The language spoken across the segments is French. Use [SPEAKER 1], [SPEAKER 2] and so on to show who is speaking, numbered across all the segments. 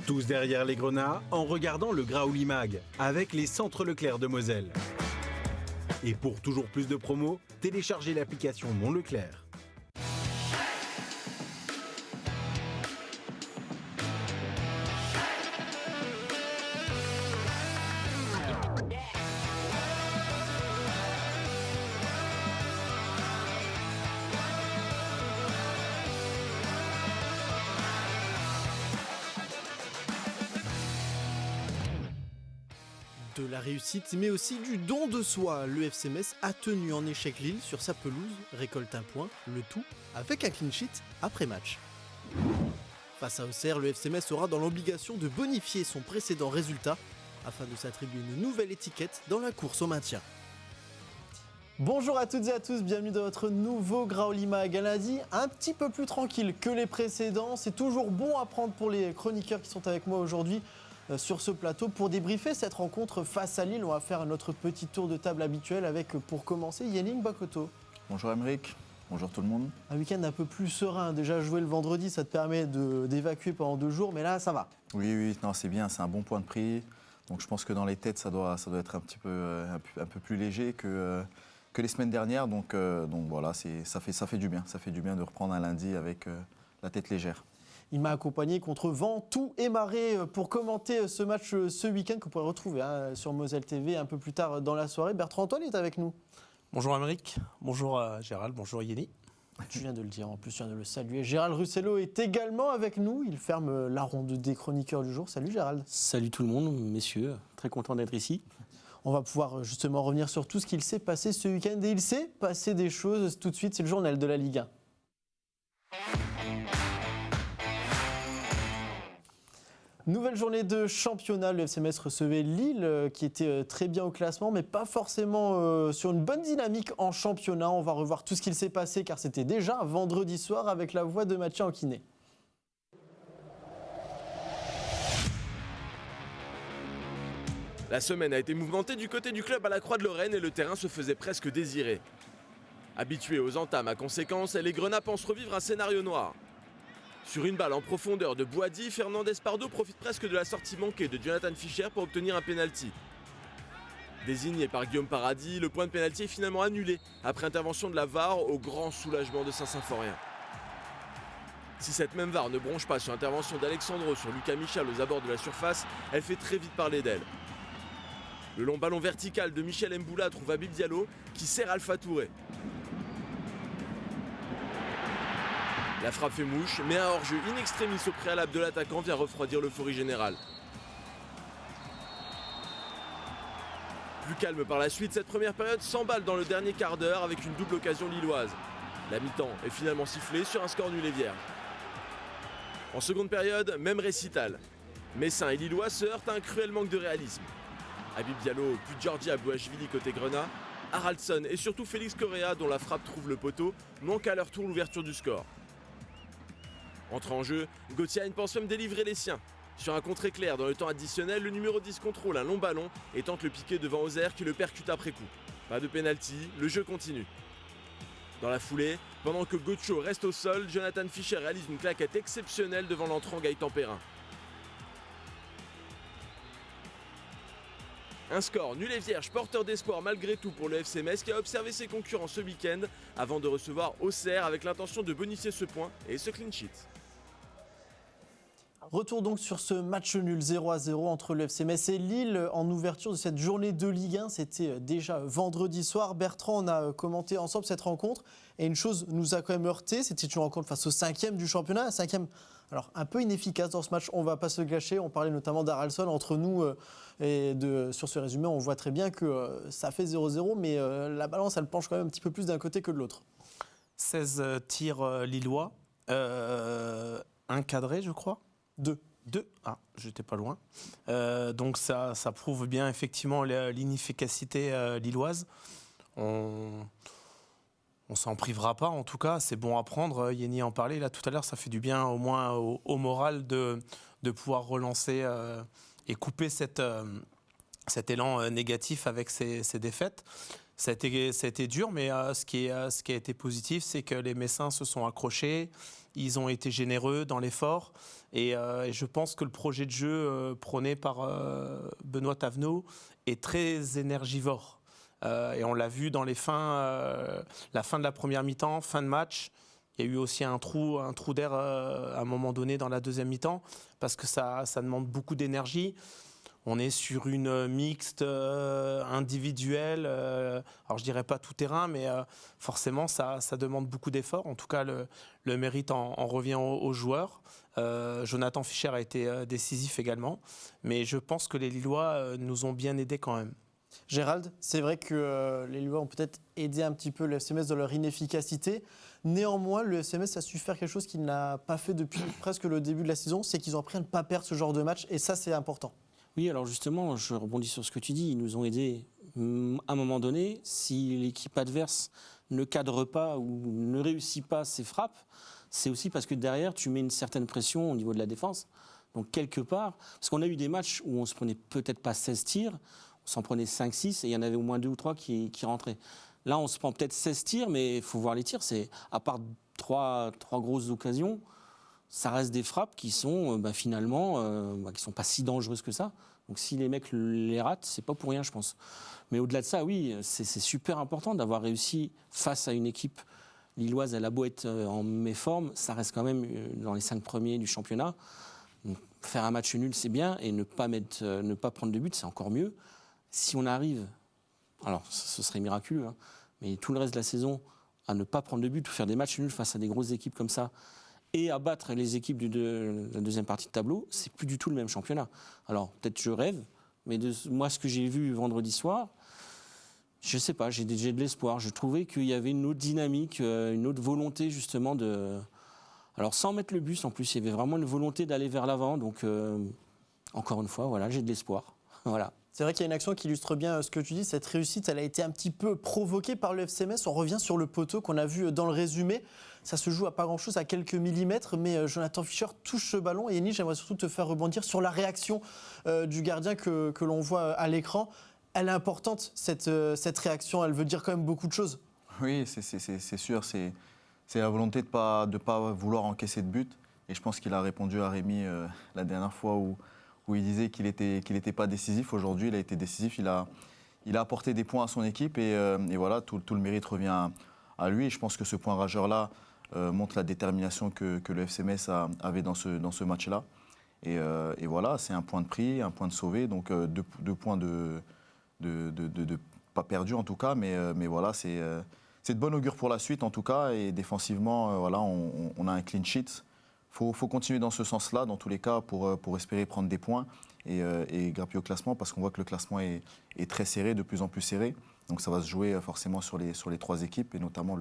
[SPEAKER 1] Tous derrière les grenats en regardant le Graouli Mag avec les centres Leclerc de Moselle. Et pour toujours plus de promos, téléchargez l'application Mon Leclerc.
[SPEAKER 2] De la réussite, mais aussi du don de soi. Le FC Metz a tenu en échec Lille sur sa pelouse, récolte un point, le tout avec un clean sheet après match. Face à Auxerre, le FC Metz aura dans l'obligation de bonifier son précédent résultat afin de s'attribuer une nouvelle étiquette dans la course au maintien. Bonjour à toutes et à tous, bienvenue dans votre nouveau Graouli Mag. Un lundi un petit peu plus tranquille que les précédents. C'est toujours bon à prendre pour les chroniqueurs qui sont avec moi aujourd'hui sur ce plateau pour débriefer cette rencontre face à Lille. On va faire notre petit tour de table habituel avec, pour commencer, Yannick Bakoto.
[SPEAKER 3] Bonjour Aymeric, bonjour tout le monde.
[SPEAKER 2] Un week-end un peu plus serein. Déjà jouer le vendredi, ça te permet d'évacuer pendant 2 jours, mais là, ça va.
[SPEAKER 3] Oui, non, c'est bien, c'est un bon point de prix. Donc je pense que dans les têtes, ça doit être un peu plus léger que les semaines dernières. Donc voilà, ça fait du bien. Ça fait du bien de reprendre un lundi avec la tête légère.
[SPEAKER 2] Il m'a accompagné contre vent, tout et marée pour commenter ce match ce week-end que vous pourrez retrouver sur Moselle TV un peu plus tard dans la soirée. Bertrand Antoine est avec nous.
[SPEAKER 4] Bonjour Aymeric, bonjour Gérald, bonjour Yeni.
[SPEAKER 2] Tu viens de le dire, en plus tu viens de le saluer. Gérald Russello est également avec nous. Il ferme la ronde des chroniqueurs du jour. Salut Gérald.
[SPEAKER 4] Salut tout le monde, messieurs, très content d'être ici.
[SPEAKER 2] On va pouvoir justement revenir sur tout ce qu'il s'est passé ce week-end. Et il s'est passé des choses. Tout de suite, c'est le journal de la Ligue 1. Nouvelle journée de championnat, le FC Metz recevait Lille qui était très bien au classement mais pas forcément sur une bonne dynamique en championnat. On va revoir tout ce qu'il s'est passé car c'était déjà vendredi soir avec la voix de Mathieu Anquinet.
[SPEAKER 5] La semaine a été mouvementée du côté du club à la Croix-de-Lorraine et le terrain se faisait presque désirer. Habitués aux entames à conséquence, les Grenats pensent revivre un scénario noir. Sur une balle en profondeur de Boadi, Fernandez Pardo profite presque de la sortie manquée de Jonathan Fischer pour obtenir un pénalty. Désigné par Guillaume Paradis, le point de pénalty est finalement annulé après intervention de la VAR au grand soulagement de Saint-Symphorien. Si cette même VAR ne bronche pas sur l'intervention d'Alexandro sur Lucas Michel aux abords de la surface, elle fait très vite parler d'elle. Le long ballon vertical de Michel Mboula trouve Habib Diallo qui sert Alpha Touré. La frappe fait mouche, mais un hors-jeu in extremis au préalable de l'attaquant vient refroidir l'euphorie générale. Plus calme par la suite, cette première période s'emballe dans le dernier quart d'heure avec une double occasion lilloise. La mi-temps est finalement sifflée sur un score nul et vierge. En seconde période, même récital. Messins et Lillois se heurtent à un cruel manque de réalisme. Habib Diallo puis Georgi Abouachvili côté Grenat, Haraldsson et surtout Félix Correa dont la frappe trouve le poteau manquent à leur tour l'ouverture du score. Entré en jeu, Gauthier pense même délivrer les siens. Sur un contre éclair dans le temps additionnel, le numéro 10 contrôle un long ballon et tente le piquer devant Auxerre qui le percute après coup. Pas de pénalty, le jeu continue. Dans la foulée, pendant que Gaucho reste au sol, Jonathan Fischer réalise une claquette exceptionnelle devant l'entrant Gaëtan Perrin. Un score nul et vierge, porteur d'espoir malgré tout pour le FC Metz qui a observé ses concurrents ce week-end avant de recevoir Auxerre avec l'intention de bonifier ce point et ce clean sheet.
[SPEAKER 2] Retour donc sur ce match nul 0-0 entre le FC Metz et Lille en ouverture de cette journée de Ligue 1. C'était déjà vendredi soir. Bertrand, on a commenté ensemble cette rencontre et une chose nous a quand même heurté, c'était une rencontre face au 5e du championnat. Un 5e, alors un peu inefficace dans ce match, on ne va pas se le gâcher. On parlait notamment d'Haraldsson entre nous sur ce résumé. On voit très bien que ça fait 0-0, mais la balance elle penche quand même un petit peu plus d'un côté que de l'autre.
[SPEAKER 4] 16 tirs lillois, un cadré je crois. Deux. Ah, j'étais pas loin. Donc ça prouve bien effectivement l'inefficacité lilloise. On s'en privera pas en tout cas, c'est bon à prendre. Yeni en parlait là tout à l'heure, ça fait du bien au moins au moral de pouvoir relancer et couper cet élan négatif avec ces défaites. Ça a été dur, mais ce qui a été positif, c'est que les Messins se sont accrochés, ils ont été généreux dans l'effort, et je pense que le projet de jeu prôné par Benoît Tavenot est très énergivore. Et on l'a vu dans la fin de la première mi-temps, fin de match. Il y a eu aussi un trou d'air à un moment donné dans la deuxième mi-temps, parce que ça demande beaucoup d'énergie. On est sur une mixte individuelle, alors je dirais pas tout terrain, mais forcément ça demande beaucoup d'efforts. En tout cas, le mérite en revient aux joueurs. Jonathan Fischer a été décisif également, mais je pense que les Lillois nous ont bien aidés quand même.
[SPEAKER 2] Gérald, c'est vrai que les Lillois ont peut-être aidé un petit peu le FC Metz dans leur inefficacité. Néanmoins, le FC Metz a su faire quelque chose qu'il n'a pas fait depuis presque le début de la saison, c'est qu'ils ont appris à ne pas perdre ce genre de match, et ça c'est important.
[SPEAKER 6] Oui, alors justement, je rebondis sur ce que tu dis. Ils nous ont aidés à un moment donné. Si l'équipe adverse ne cadre pas ou ne réussit pas ses frappes, c'est aussi parce que derrière, tu mets une certaine pression au niveau de la défense. Donc quelque part, parce qu'on a eu des matchs où on se prenait peut-être pas 16 tirs, on s'en prenait 5-6 et il y en avait au moins 2 ou 3 qui rentraient. Là, on se prend peut-être 16 tirs, mais il faut voir les tirs. C'est, à part 3 grosses occasions, ça reste des frappes qui sont finalement qui sont pas si dangereuses que ça. Donc si les mecs les ratent, c'est pas pour rien, je pense. Mais au-delà de ça, oui, c'est super important d'avoir réussi face à une équipe lilloise. Elle a beau être en méforme, ça reste quand même dans les 5 premiers du championnat. Donc, faire un match nul, c'est bien, et ne pas prendre de but, c'est encore mieux. Si on arrive, alors ce serait miraculeux, hein, mais tout le reste de la saison, à ne pas prendre de but ou faire des matchs nuls face à des grosses équipes comme ça, et à battre les équipes de la deuxième partie de tableau, c'est plus du tout le même championnat. Alors, peut-être je rêve, mais moi, ce que j'ai vu vendredi soir, je ne sais pas, j'ai de l'espoir. Je trouvais qu'il y avait une autre dynamique, une autre volonté, justement, de... Alors, sans mettre le bus, en plus, il y avait vraiment une volonté d'aller vers l'avant. Donc, encore une fois, voilà, j'ai de l'espoir. Voilà.
[SPEAKER 2] C'est vrai qu'il y a une action qui illustre bien ce que tu dis. Cette réussite, elle a été un petit peu provoquée par le FC Metz. On revient sur le poteau qu'on a vu dans le résumé. Ça se joue à pas grand-chose, à quelques millimètres, mais Jonathan Fischer touche ce ballon. Et Yenny, j'aimerais surtout te faire rebondir sur la réaction du gardien que l'on voit à l'écran. Elle est importante, cette réaction. Elle veut dire quand même beaucoup de choses.
[SPEAKER 3] Oui, c'est sûr. C'est la volonté de pas vouloir encaisser de but. Et je pense qu'il a répondu à Rémi la dernière fois où il disait qu'il était pas décisif. Aujourd'hui, il a été décisif. Il a apporté des points à son équipe et voilà, tout le mérite revient à lui. Et je pense que ce point rageur-là montre la détermination que le FC Metz avait dans ce match-là. Et voilà, c'est un point de prix, un point de sauvé. Donc 2 points de pas perdus en tout cas. Mais voilà, c'est de bon augure pour la suite en tout cas. Et défensivement, voilà, on a un clean sheet. Faut continuer dans ce sens-là, dans tous les cas, pour espérer prendre des points et grimper au classement, parce qu'on voit que le classement est très serré, de plus en plus serré. Donc ça va se jouer forcément sur les 3 équipes, et notamment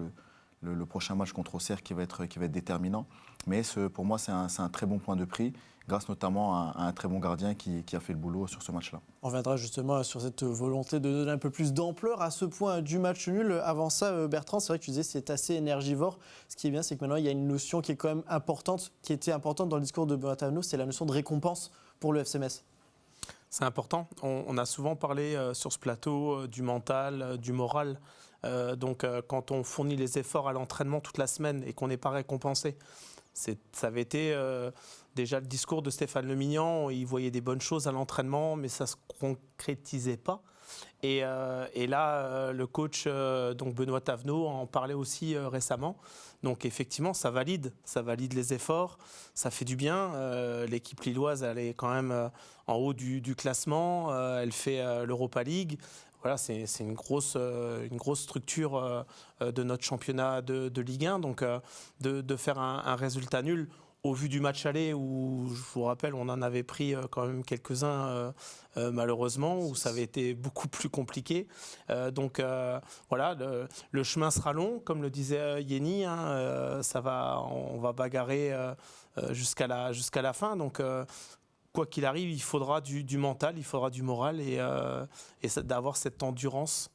[SPEAKER 3] le prochain match contre Auxerre qui va être déterminant. Mais pour moi, c'est un très bon point de prix, grâce notamment à un très bon gardien qui a fait le boulot sur ce match-là.
[SPEAKER 2] On reviendra justement sur cette volonté de donner un peu plus d'ampleur à ce point du match nul. Avant ça, Bertrand, c'est vrai que tu disais que c'est assez énergivore. Ce qui est bien, c'est que maintenant, il y a une notion qui est quand même importante, qui était importante dans le discours de Benoît Tavenot, c'est la notion de récompense pour le FC Metz.
[SPEAKER 4] C'est important. On a souvent parlé sur ce plateau du mental, du moral. Donc quand on fournit les efforts à l'entraînement toute la semaine et qu'on n'est pas récompensé, ça avait été déjà le discours de Stéphane Le Mignan. Il voyait des bonnes choses à l'entraînement, mais ça ne se concrétisait pas. Et là, le coach, donc Benoît Tavenot, en parlait aussi récemment. Donc effectivement, ça valide les efforts, ça fait du bien. L'équipe lilloise, elle est quand même en haut du classement. Elle fait l'Europa League. Voilà, c'est une grosse structure de notre championnat de Ligue 1. Donc de faire un résultat nul, au vu du match aller où, je vous rappelle, on en avait pris quand même quelques-uns malheureusement, où ça avait été beaucoup plus compliqué. Donc voilà, le chemin sera long, comme le disait Yenny, hein, on va bagarrer jusqu'à la fin. Donc quoi qu'il arrive, il faudra du mental, il faudra du moral et d'avoir cette endurance.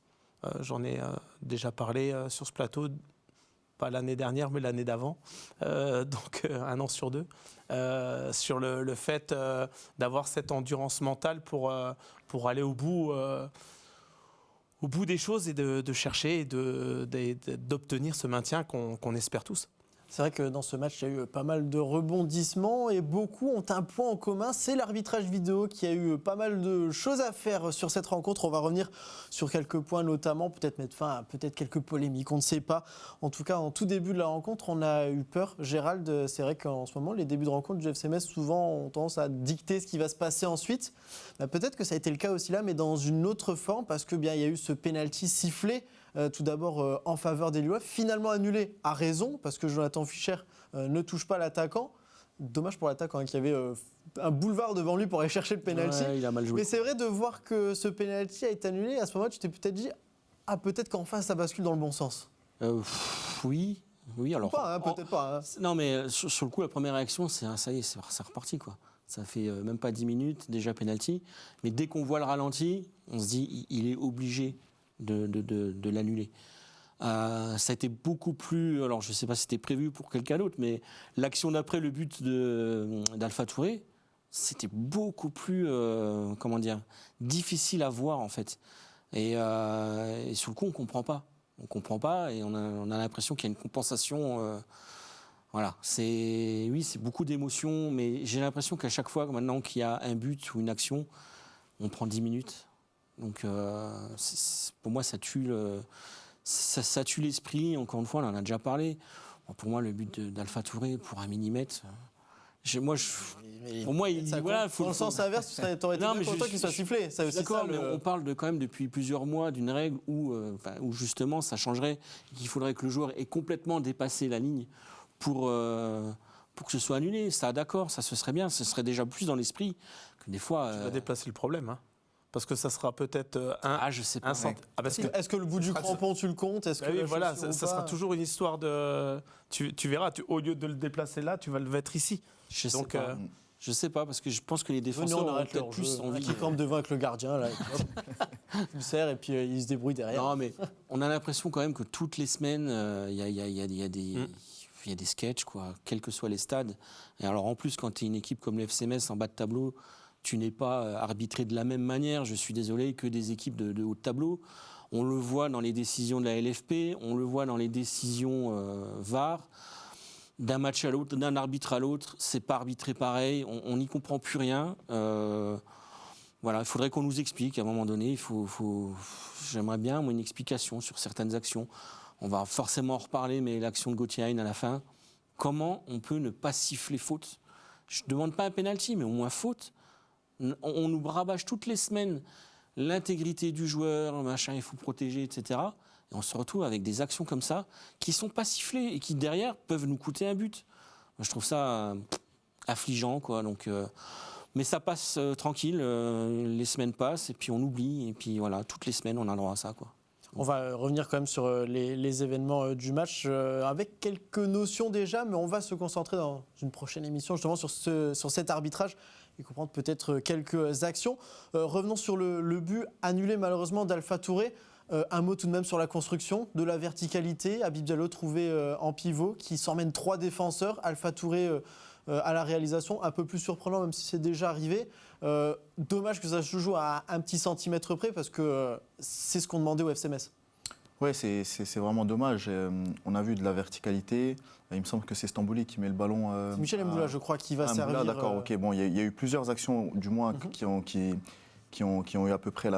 [SPEAKER 4] J'en ai déjà parlé sur ce plateau, pas l'année dernière, mais l'année d'avant, donc 1 an sur 2, sur le fait d'avoir cette endurance mentale pour aller au bout au bout des choses et de chercher et d'obtenir ce maintien qu'on espère tous.
[SPEAKER 2] C'est vrai que dans ce match, il y a eu pas mal de rebondissements et beaucoup ont un point en commun, c'est l'arbitrage vidéo qui a eu pas mal de choses à faire sur cette rencontre. On va revenir sur quelques points notamment, peut-être mettre fin à peut-être quelques polémiques, on ne sait pas. En tout cas, en tout début de la rencontre, on a eu peur. Gérald, c'est vrai qu'en ce moment, les débuts de rencontre du FC Metz souvent ont tendance à dicter ce qui va se passer ensuite. Peut-être que ça a été le cas aussi là, mais dans une autre forme, parce que bien il y a eu ce penalty sifflé. Tout d'abord en faveur des Lillois, finalement annulé à raison, parce que Jonathan Fischer ne touche pas l'attaquant. Dommage pour l'attaquant qui avait un boulevard devant lui pour aller chercher le penalty.
[SPEAKER 6] Ouais, il a mal joué.
[SPEAKER 2] Mais c'est vrai de voir que ce penalty a été annulé. À ce moment-là, tu t'es peut-être dit peut-être qu'en face ça bascule dans le bon sens.
[SPEAKER 6] Oui, alors.
[SPEAKER 2] Ou pas, peut-être pas.
[SPEAKER 6] Non, mais sur le coup, la première réaction, c'est ça y est, c'est reparti, quoi. Ça fait même pas 10 minutes, déjà penalty. Mais dès qu'on voit le ralenti, on se dit il est obligé de l'annuler. Ça a été beaucoup plus... Alors, je ne sais pas si c'était prévu pour quelqu'un d'autre, mais l'action d'après le but d'Alpha Touré, c'était beaucoup plus, difficile à voir, en fait. Et sur le coup, on ne comprend pas. On ne comprend pas et on a l'impression qu'il y a une compensation... Voilà, c'est beaucoup d'émotions, mais j'ai l'impression qu'à chaque fois, maintenant qu'il y a un but ou une action, on prend 10 minutes. Donc, pour moi, ça tue l'esprit. Encore une fois, on en a déjà parlé. Bon, pour moi, le but d'Alpha Touré, pour un millimètre, pour moi,
[SPEAKER 2] dans le sens inverse, tu aurais été content qu'il soit sifflé.
[SPEAKER 6] D'accord, mais on parle quand même depuis plusieurs mois d'une règle où justement, ça changerait, qu'il faudrait que le joueur ait complètement dépassé la ligne pour que ce soit annulé. Ça, d'accord, ça, ce serait bien. Ce serait déjà plus dans l'esprit que des fois...
[SPEAKER 4] Tu vas déplacer le problème, hein. Parce que ça sera peut-être
[SPEAKER 6] je sais pas.
[SPEAKER 2] Est-ce que le bout du crampon, tu le comptes?
[SPEAKER 4] Voilà, ça sera toujours une histoire de... Tu verras, au lieu de le déplacer là, tu vas le mettre ici.
[SPEAKER 6] Je sais pas, parce que je pense que les défenseurs ont peut-être plus envie...
[SPEAKER 2] Qui campe devant avec le gardien, là, il le serre et puis il se débrouille derrière.
[SPEAKER 6] Non, mais on a l'impression quand même que toutes les semaines, il y a des sketchs, quoi, quels que soient les stades. Et alors en plus, quand tu es une équipe comme le FC Metz en bas de tableau, tu n'es pas arbitré de la même manière, je suis désolé, que des équipes de haut de tableau. On le voit dans les décisions de la LFP, on le voit dans les décisions VAR. D'un match à l'autre, d'un arbitre à l'autre, c'est pas arbitré pareil, on n'y comprend plus rien. Voilà, il faudrait qu'on nous explique à un moment donné. J'aimerais bien une explication sur certaines actions. On va forcément en reparler, mais l'action de Gauthier Hein à la fin, comment on peut ne pas siffler faute? Je ne demande pas un penalty, mais au moins faute. On nous rabâche toutes les semaines l'intégrité du joueur, machin, il faut protéger, etc. Et on se retrouve avec des actions comme ça qui ne sont pas sifflées et qui, derrière, peuvent nous coûter un but. Moi, je trouve ça affligeant, quoi. Donc, mais ça passe tranquille, les semaines passent et puis on oublie. Et puis voilà, toutes les semaines, on a le droit à ça, quoi.
[SPEAKER 2] On va revenir quand même sur les événements du match avec quelques notions déjà, mais on va se concentrer dans une prochaine émission justement sur cet arbitrage et comprendre peut-être quelques actions. Revenons sur le but annulé malheureusement d'Alpha Touré. Un mot tout de même sur la construction, de la verticalité. Habib Diallo trouvé en pivot qui s'emmène 3 défenseurs. Alpha Touré à la réalisation, un peu plus surprenant même si c'est déjà arrivé. Dommage que ça se joue à un petit centimètre près parce que c'est ce qu'on demandait au FC Metz.
[SPEAKER 3] Ouais, c'est vraiment dommage. On a vu de la verticalité. Il me semble que c'est Stambouli qui met le ballon.
[SPEAKER 2] C'est Michel Mboula, je crois, qui va servir.
[SPEAKER 3] D'accord, ok. Bon, il y a eu plusieurs actions, du moins, qui ont eu à peu près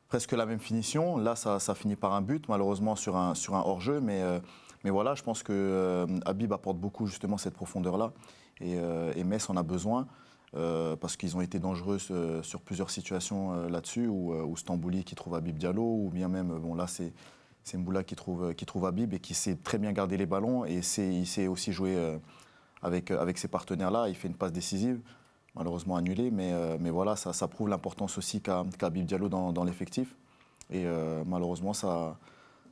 [SPEAKER 3] presque la même finition. Là, ça finit par un but, malheureusement sur un hors-jeu, mais voilà, je pense que Habib apporte beaucoup justement cette profondeur-là, et Metz en a besoin. Parce qu'ils ont été dangereux sur plusieurs situations là-dessus, où Stambouli qui trouve Habib Diallo, ou bien même, bon là c'est Mboula qui trouve Habib et qui sait très bien garder les ballons, et il sait aussi jouer avec ses partenaires-là. Il fait une passe décisive, malheureusement annulée, mais voilà, ça prouve l'importance aussi qu'a Habib Diallo dans l'effectif. Et malheureusement, ça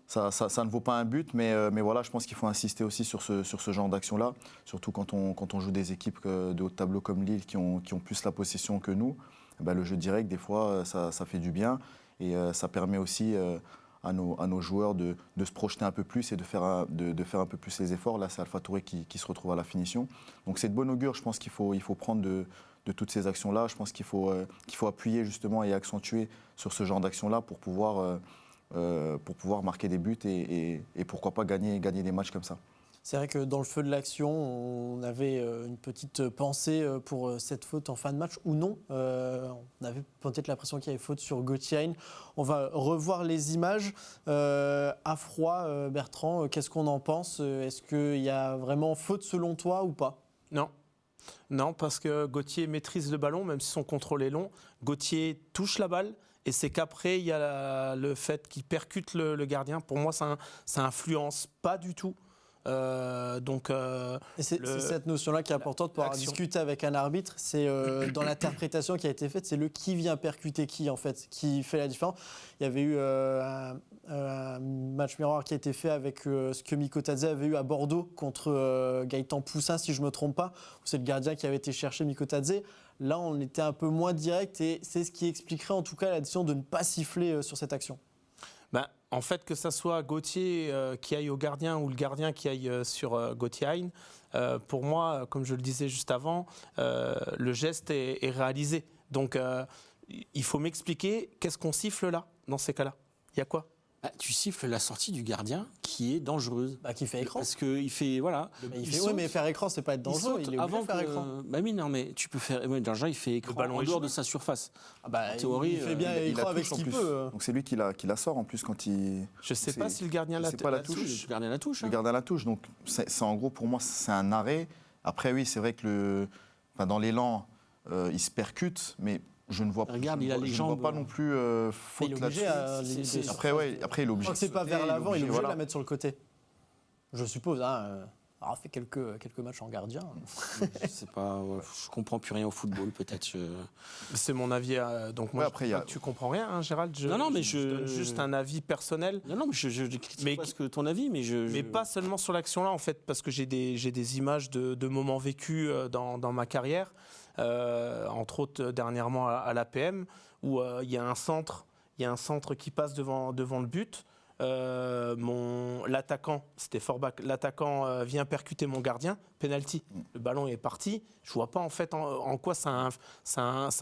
[SPEAKER 3] ne vaut pas un but, mais voilà, je pense qu'il faut insister aussi sur ce genre d'action-là, surtout quand on joue des équipes de haut de tableau comme Lille qui ont plus la possession que nous. Ben, le jeu direct, des fois, ça fait du bien, et ça permet aussi à nos joueurs de se projeter un peu plus et de faire un peu plus les efforts. Là, c'est Alpha Touré qui se retrouve à la finition. Donc c'est de bon augure, je pense qu'il faut prendre de toutes ces actions-là. Je pense qu'il faut appuyer justement et accentuer sur ce genre d'action-là pour pouvoir marquer des buts et pourquoi pas gagner des matchs comme ça.
[SPEAKER 2] C'est vrai que dans le feu de l'action, on avait une petite pensée pour cette faute en fin de match ou non. On avait peut-être l'impression qu'il y avait faute sur Gauthier. On va revoir les images. À froid, Bertrand, qu'est-ce qu'on en pense ? Est-ce qu'il y a vraiment faute selon toi ou pas ?
[SPEAKER 4] Non, parce que Gauthier maîtrise le ballon, même si son contrôle est long. Gauthier touche la balle. Et c'est qu'après, il y a le fait qu'il percute le gardien. Pour moi, ça influence pas du tout.
[SPEAKER 2] Et c'est cette notion-là qui est importante pour discuter avec un arbitre. C'est dans l'interprétation qui a été faite, c'est le qui vient percuter qui, en fait, qui fait la différence. Il y avait eu un match miroir qui a été fait avec ce que Mikotadze avait eu à Bordeaux contre Gaëtan Poussin, si je ne me trompe pas, où c'est le gardien qui avait été chercher Mikotadze. Là, on était un peu moins direct et c'est ce qui expliquerait en tout cas la décision de ne pas siffler sur cette action.
[SPEAKER 4] En fait, que ça soit Gauthier qui aille au gardien ou le gardien qui aille sur Gauthier, pour moi, comme je le disais juste avant, le geste est réalisé. Donc, il faut m'expliquer qu'est-ce qu'on siffle là, dans ces cas-là. Il y a quoi ?
[SPEAKER 6] Tu siffles la sortie du gardien qui est dangereuse.
[SPEAKER 2] Qui fait écran.
[SPEAKER 6] Parce qu'il fait, voilà.
[SPEAKER 2] Oui, mais faire écran, c'est pas être dangereux. Il est obligé de faire écran.
[SPEAKER 6] Oui, non, mais tu peux faire. Déjà, il fait écran en dehors de sa surface.
[SPEAKER 2] En théorie, il fait bien écran avec ce qu'il peut.
[SPEAKER 3] Donc c'est lui qui la sort en plus quand il.
[SPEAKER 4] Je sais pas si le gardien la touche.
[SPEAKER 6] Le gardien la touche.
[SPEAKER 3] Le gardien la touche. Donc c'est en gros pour moi c'est un arrêt. Après oui, c'est vrai que dans l'élan, il se percute, mais je ne vois pas non plus faute là-dessus. Après, il est obligé.
[SPEAKER 2] Quand c'est pas vers l'avant, il est obligé de la mettre sur le côté. Je suppose. Alors, fait quelques matchs en gardien.
[SPEAKER 6] Je sais pas. Je comprends plus rien au football, peut-être.
[SPEAKER 4] C'est mon avis. Donc moi, tu comprends rien, Gérald.
[SPEAKER 6] Non, mais
[SPEAKER 4] je donne juste un avis personnel.
[SPEAKER 6] Non, mais je critique pas ton avis, mais
[SPEAKER 4] pas seulement sur l'action-là, en fait, parce que j'ai des images de moments vécus dans ma carrière. Entre autres dernièrement à l'APM, où il y a un centre qui passe devant le but. L'attaquant, c'était Forbach, l'attaquant vient percuter mon gardien, penalty. Le ballon est parti. Je vois pas en fait en quoi ça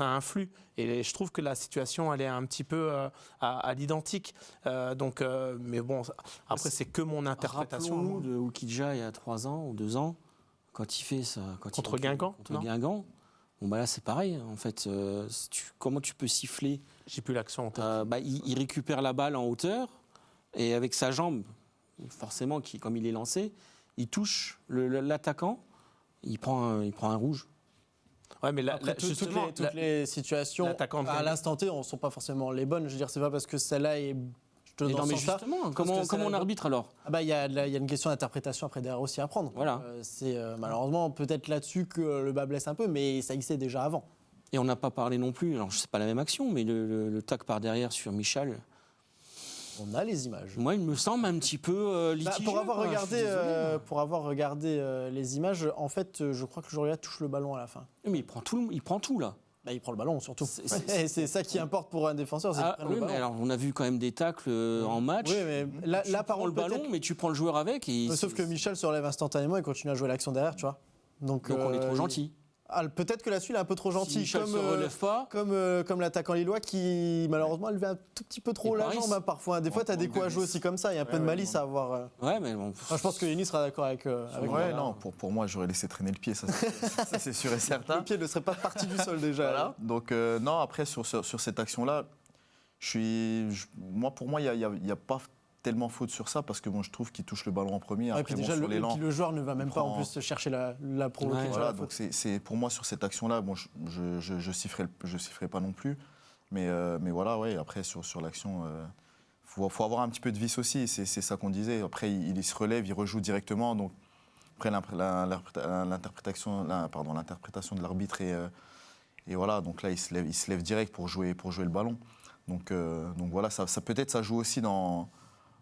[SPEAKER 4] influe. Et je trouve que la situation elle est un petit peu à l'identique. Mais bon, après c'est que mon interprétation.
[SPEAKER 6] Rappelons-nous de Oukidja il y a 3 ans ou 2 ans, quand il fait ça,
[SPEAKER 4] contre Guingamp.
[SPEAKER 6] Là c'est pareil en fait. Comment tu peux siffler ?
[SPEAKER 4] J'ai plus l'action en tête.
[SPEAKER 6] Il récupère la balle en hauteur et avec sa jambe, forcément, comme il est lancé, il touche l'attaquant, il prend un rouge.
[SPEAKER 4] Ouais, mais
[SPEAKER 2] toutes les situations à l'instant T ne sont pas forcément les bonnes. Je veux dire, c'est pas parce que celle-là est.
[SPEAKER 6] Non, mais justement, comment on arbitre alors ?
[SPEAKER 2] Il y a une question d'interprétation après derrière aussi à prendre.
[SPEAKER 6] Voilà.
[SPEAKER 2] C'est malheureusement peut-être là-dessus que le bas blesse un peu, mais ça existait déjà avant.
[SPEAKER 6] Et on n'a pas parlé non plus, alors je sais pas la même action, mais le tac par derrière sur Michal.
[SPEAKER 2] On a les images.
[SPEAKER 6] Moi, il me semble un petit peu litigieux.
[SPEAKER 2] Pour avoir regardé les images, en fait, je crois que Joria touche le ballon à la fin.
[SPEAKER 6] Mais il prend tout là.
[SPEAKER 2] Il prend le ballon surtout. C'est ça qui importe pour un défenseur.
[SPEAKER 6] Mais alors, on a vu quand même des tacles en match.
[SPEAKER 2] Oui, mais là par contre,
[SPEAKER 6] le ballon, mais tu prends le joueur avec.
[SPEAKER 2] Sauf que Michel se relève instantanément et continue à jouer l'action derrière, tu vois. Donc
[SPEAKER 6] on est trop gentil.
[SPEAKER 2] Peut-être que là-dessus, il est un peu trop gentil.
[SPEAKER 6] Si Michel se relève pas.
[SPEAKER 2] Comme l'attaquant lillois qui, malheureusement, levait un tout petit peu trop la jambe parfois. Des fois, tu as des coups à jouer aussi comme ça. Il y a un peu de malice à avoir.
[SPEAKER 6] Ouais, mais bon.
[SPEAKER 2] Je pense que Yeni sera d'accord avec moi.
[SPEAKER 3] Non, pour moi, j'aurais laissé traîner le pied, ça c'est sûr et certain.
[SPEAKER 2] Le pied ne serait pas parti du sol déjà.
[SPEAKER 3] Voilà. Donc, non, après, sur cette action-là, pour moi, il n'y a pas tellement faute sur ça parce que je trouve qu'il touche le ballon en premier. Après,
[SPEAKER 2] puis déjà, le joueur ne va même pas en plus chercher la provoquer.
[SPEAKER 3] Voilà, donc c'est pour moi sur cette action-là, je sifflerai pas non plus, mais voilà, ouais. Après sur l'action, faut avoir un petit peu de vis aussi. C'est ça qu'on disait. Après, il se relève, il rejoue directement. Donc après l'interprétation de l'arbitre et voilà. Donc là, il se lève direct pour jouer le ballon. Donc voilà, ça peut-être ça joue aussi dans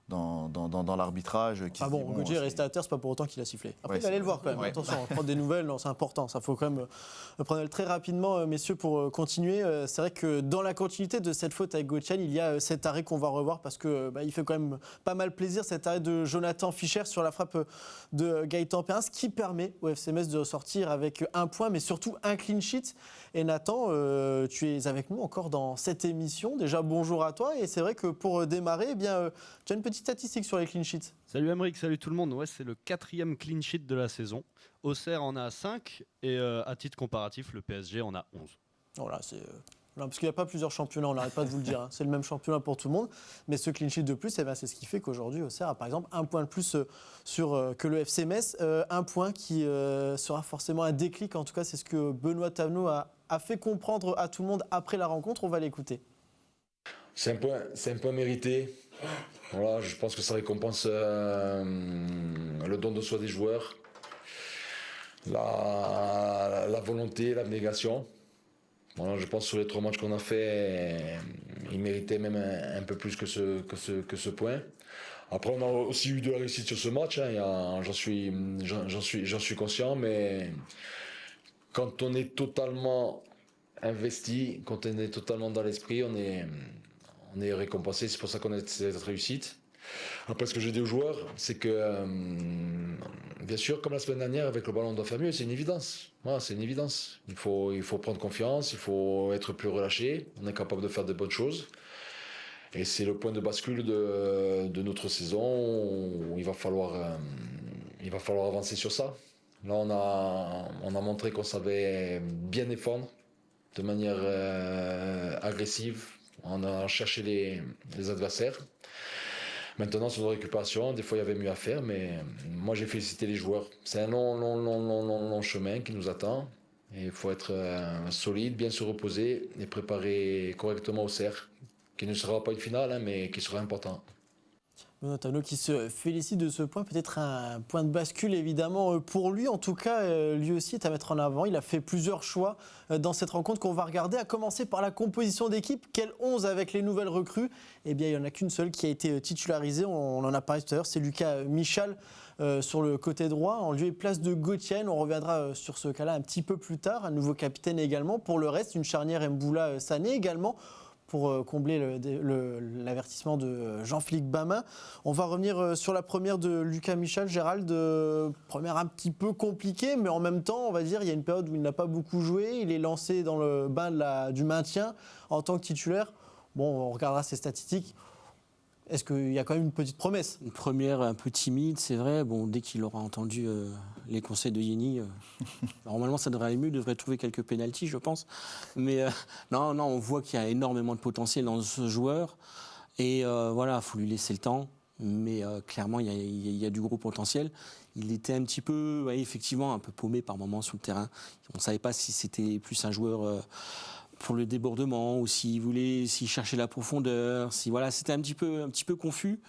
[SPEAKER 3] dans l'arbitrage.
[SPEAKER 2] Ah bon, Gauthier est resté à terre, c'est pas pour autant qu'il a sifflé. Après, il allait le voir quand même.
[SPEAKER 3] Ouais.
[SPEAKER 2] Attention, prendre des nouvelles, non, c'est important. Ça faut quand même prendre très rapidement, messieurs, pour continuer. C'est vrai que dans la continuité de cette faute avec Gauthier, il y a cet arrêt qu'on va revoir parce que il fait quand même pas mal plaisir, cet arrêt de Jonathan Fischer sur la frappe de Gaëtan Perrin, ce qui permet au FC Metz de sortir avec un point, mais surtout un clean sheet. Et Nathan, tu es avec nous encore dans cette émission. Déjà, bonjour à toi. Et c'est vrai que pour démarrer, tu as une petite statistique sur les clean sheets.
[SPEAKER 7] Salut Aymeric, salut tout le monde. Ouais, c'est le 4e clean sheet de la saison. Auxerre en a 5 et à titre comparatif, le PSG en a 11.
[SPEAKER 2] Voilà, parce qu'il n'y a pas plusieurs championnats, on n'arrête pas de vous le dire. C'est le même championnat pour tout le monde. Mais ce clean sheet de plus, c'est ce qui fait qu'aujourd'hui, Auxerre a par exemple un point de plus que le FC Metz. Un point qui sera forcément un déclic. En tout cas, c'est ce que Benoît Tavenot a fait comprendre à tout le monde après la rencontre. On va l'écouter.
[SPEAKER 8] C'est un point mérité. Voilà, je pense que ça récompense le don de soi des joueurs, la volonté, l'abnégation. Voilà, je pense que sur les 3 matchs qu'on a fait, ils méritaient même un peu plus que ce point. Après, on a aussi eu de la réussite sur ce match, hein, j'en suis conscient, mais quand on est totalement investi, quand on est totalement dans l'esprit, on est récompensé, c'est pour ça qu'on a cette réussite. Après, ce que je dis aux joueurs, c'est que, bien sûr, comme la semaine dernière, avec le ballon, on doit faire mieux, c'est une évidence. Voilà, c'est une évidence. Il faut prendre confiance, il faut être plus relâché, on est capable de faire de bonnes choses. Et c'est le point de bascule de notre saison où il va falloir avancer sur ça. Là, on a montré qu'on savait bien défendre de manière agressive. On a cherché les adversaires. Maintenant, sur nos récupérations, des fois, il y avait mieux à faire, mais moi, j'ai félicité les joueurs. C'est un long chemin qui nous attend. Et il faut être solide, bien se reposer et préparer correctement Auxerre, qui ne sera pas une finale, mais qui sera important.
[SPEAKER 2] Benoît Tavenot qui se félicite de ce point, peut-être un point de bascule évidemment pour lui. En tout cas, lui aussi est à mettre en avant. Il a fait plusieurs choix dans cette rencontre qu'on va regarder, à commencer par la composition d'équipe. Quel 11 avec les nouvelles recrues? Eh bien, il n'y en a qu'une seule qui a été titularisée. On en a parlé tout à l'heure, c'est Lucas Michal sur le côté droit, en lieu et place de Gauthier. On reviendra sur ce cas-là un petit peu plus tard. Un nouveau capitaine également. Pour le reste, une charnière Mboula Sané également, pour combler l'avertissement de Jean-Philippe Bamin. On va revenir sur la première de Lucas Michal. Gérald, première un petit peu compliquée, mais en même temps, on va dire, il y a une période où il n'a pas beaucoup joué. Il est lancé dans le bain du maintien en tant que titulaire. Bon, on regardera ses statistiques. Est-ce qu'il y a quand même une petite promesse?
[SPEAKER 6] Une première un peu timide, c'est vrai. Bon, dès qu'il aura entendu les conseils de Yeni, normalement ça devrait aller mieux, il devrait trouver quelques pénaltys, je pense. Mais non, on voit qu'il y a énormément de potentiel dans ce joueur. Et voilà, il faut lui laisser le temps. Mais clairement, il y a du gros potentiel. Il était un petit peu, effectivement, un peu paumé par moments sur le terrain. On ne savait pas si c'était plus un joueur... pour le débordement, ou s'il cherchait la profondeur, c'était un petit peu confus,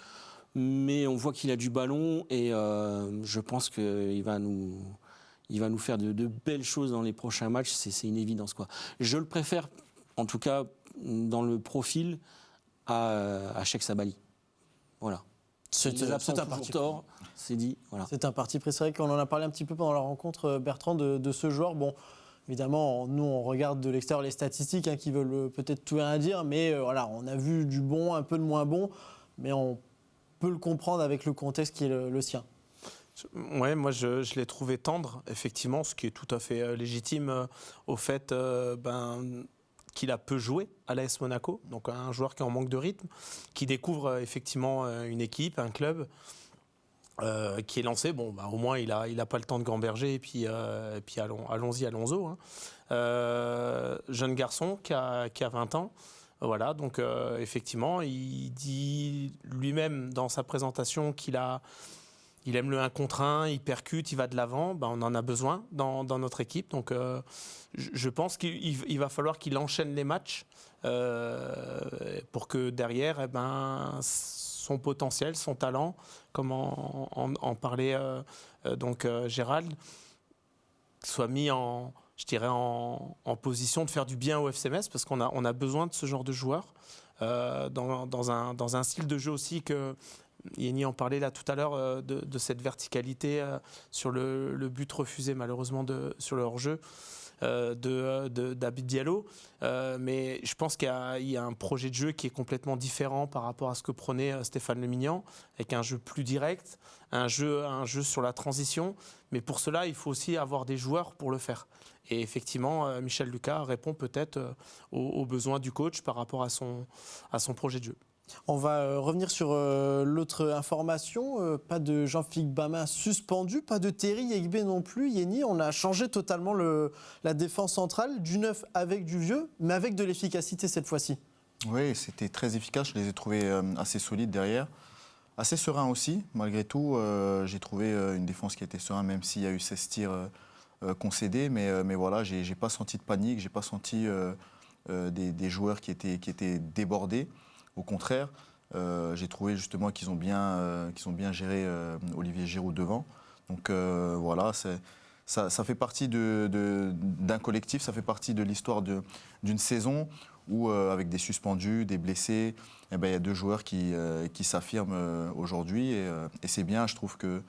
[SPEAKER 6] mais on voit qu'il a du ballon et je pense qu'il va nous faire de belles choses dans les prochains matchs, c'est une évidence, quoi. Je le préfère, en tout cas, dans le profil, à Cheikh Sabali. Voilà.
[SPEAKER 2] C'est un parti
[SPEAKER 6] tort, c'est dit. Voilà.
[SPEAKER 2] C'est un parti pris. C'est vrai qu'on en a parlé un petit peu pendant la rencontre, Bertrand, de ce joueur. Bon, évidemment, nous, on regarde de l'extérieur les statistiques qui veulent peut-être tout rien dire, mais voilà, on a vu du bon, un peu de moins bon, mais on peut le comprendre avec le contexte qui est le sien.
[SPEAKER 4] Ouais, moi, je l'ai trouvé tendre, effectivement, ce qui est tout à fait légitime au fait qu'il a peu joué à l'AS Monaco, donc un joueur qui est en manque de rythme, qui découvre effectivement une équipe, un club, qui est lancé. Bon, au moins il a pas le temps de gamberger et puis allons-y, allons-y. Jeune garçon qui a 20 ans. Voilà, donc effectivement, il dit lui-même dans sa présentation qu'il aime le 1 contre 1, il percute, il va de l'avant. On en a besoin dans notre équipe. Donc je pense qu'il va falloir qu'il enchaîne les matchs pour que derrière, son potentiel, son talent, comme en parlait Gérald, soit mis en position de faire du bien au FC Metz, parce qu'on a besoin de ce genre de joueurs dans un style de jeu aussi que Yenny en parlait là tout à l'heure de cette verticalité sur le but refusé malheureusement sur le hors-jeu. D'Habib Diallo, mais je pense qu'il y a un projet de jeu qui est complètement différent par rapport à ce que prenait Stéphane Le Mignan, avec un jeu plus direct, un jeu sur la transition, mais pour cela il faut aussi avoir des joueurs pour le faire. Et effectivement, Michel Lucas répond peut-être aux besoins du coach par rapport à son projet de jeu.
[SPEAKER 2] On va revenir sur l'autre information. Pas de Jean-Philippe Bamin suspendu, pas de Terry Yegbe non plus. Yenny, on a changé totalement la défense centrale, du neuf avec du vieux, mais avec de l'efficacité cette fois-ci.
[SPEAKER 3] Oui, c'était très efficace. Je les ai trouvés assez solides derrière. Assez serein aussi, malgré tout. J'ai trouvé une défense qui était sereine, même s'il y a eu 16 tirs concédés. Mais voilà, j'ai pas senti de panique, j'ai pas senti des joueurs qui étaient débordés. Au contraire, j'ai trouvé justement qu'ils ont bien géré Olivier Giroud devant. Donc voilà, ça fait partie d'un collectif, ça fait partie de l'histoire d'une saison où, avec des suspendus, des blessés, il y a 2 joueurs qui s'affirment aujourd'hui. Et c'est bien, je trouve que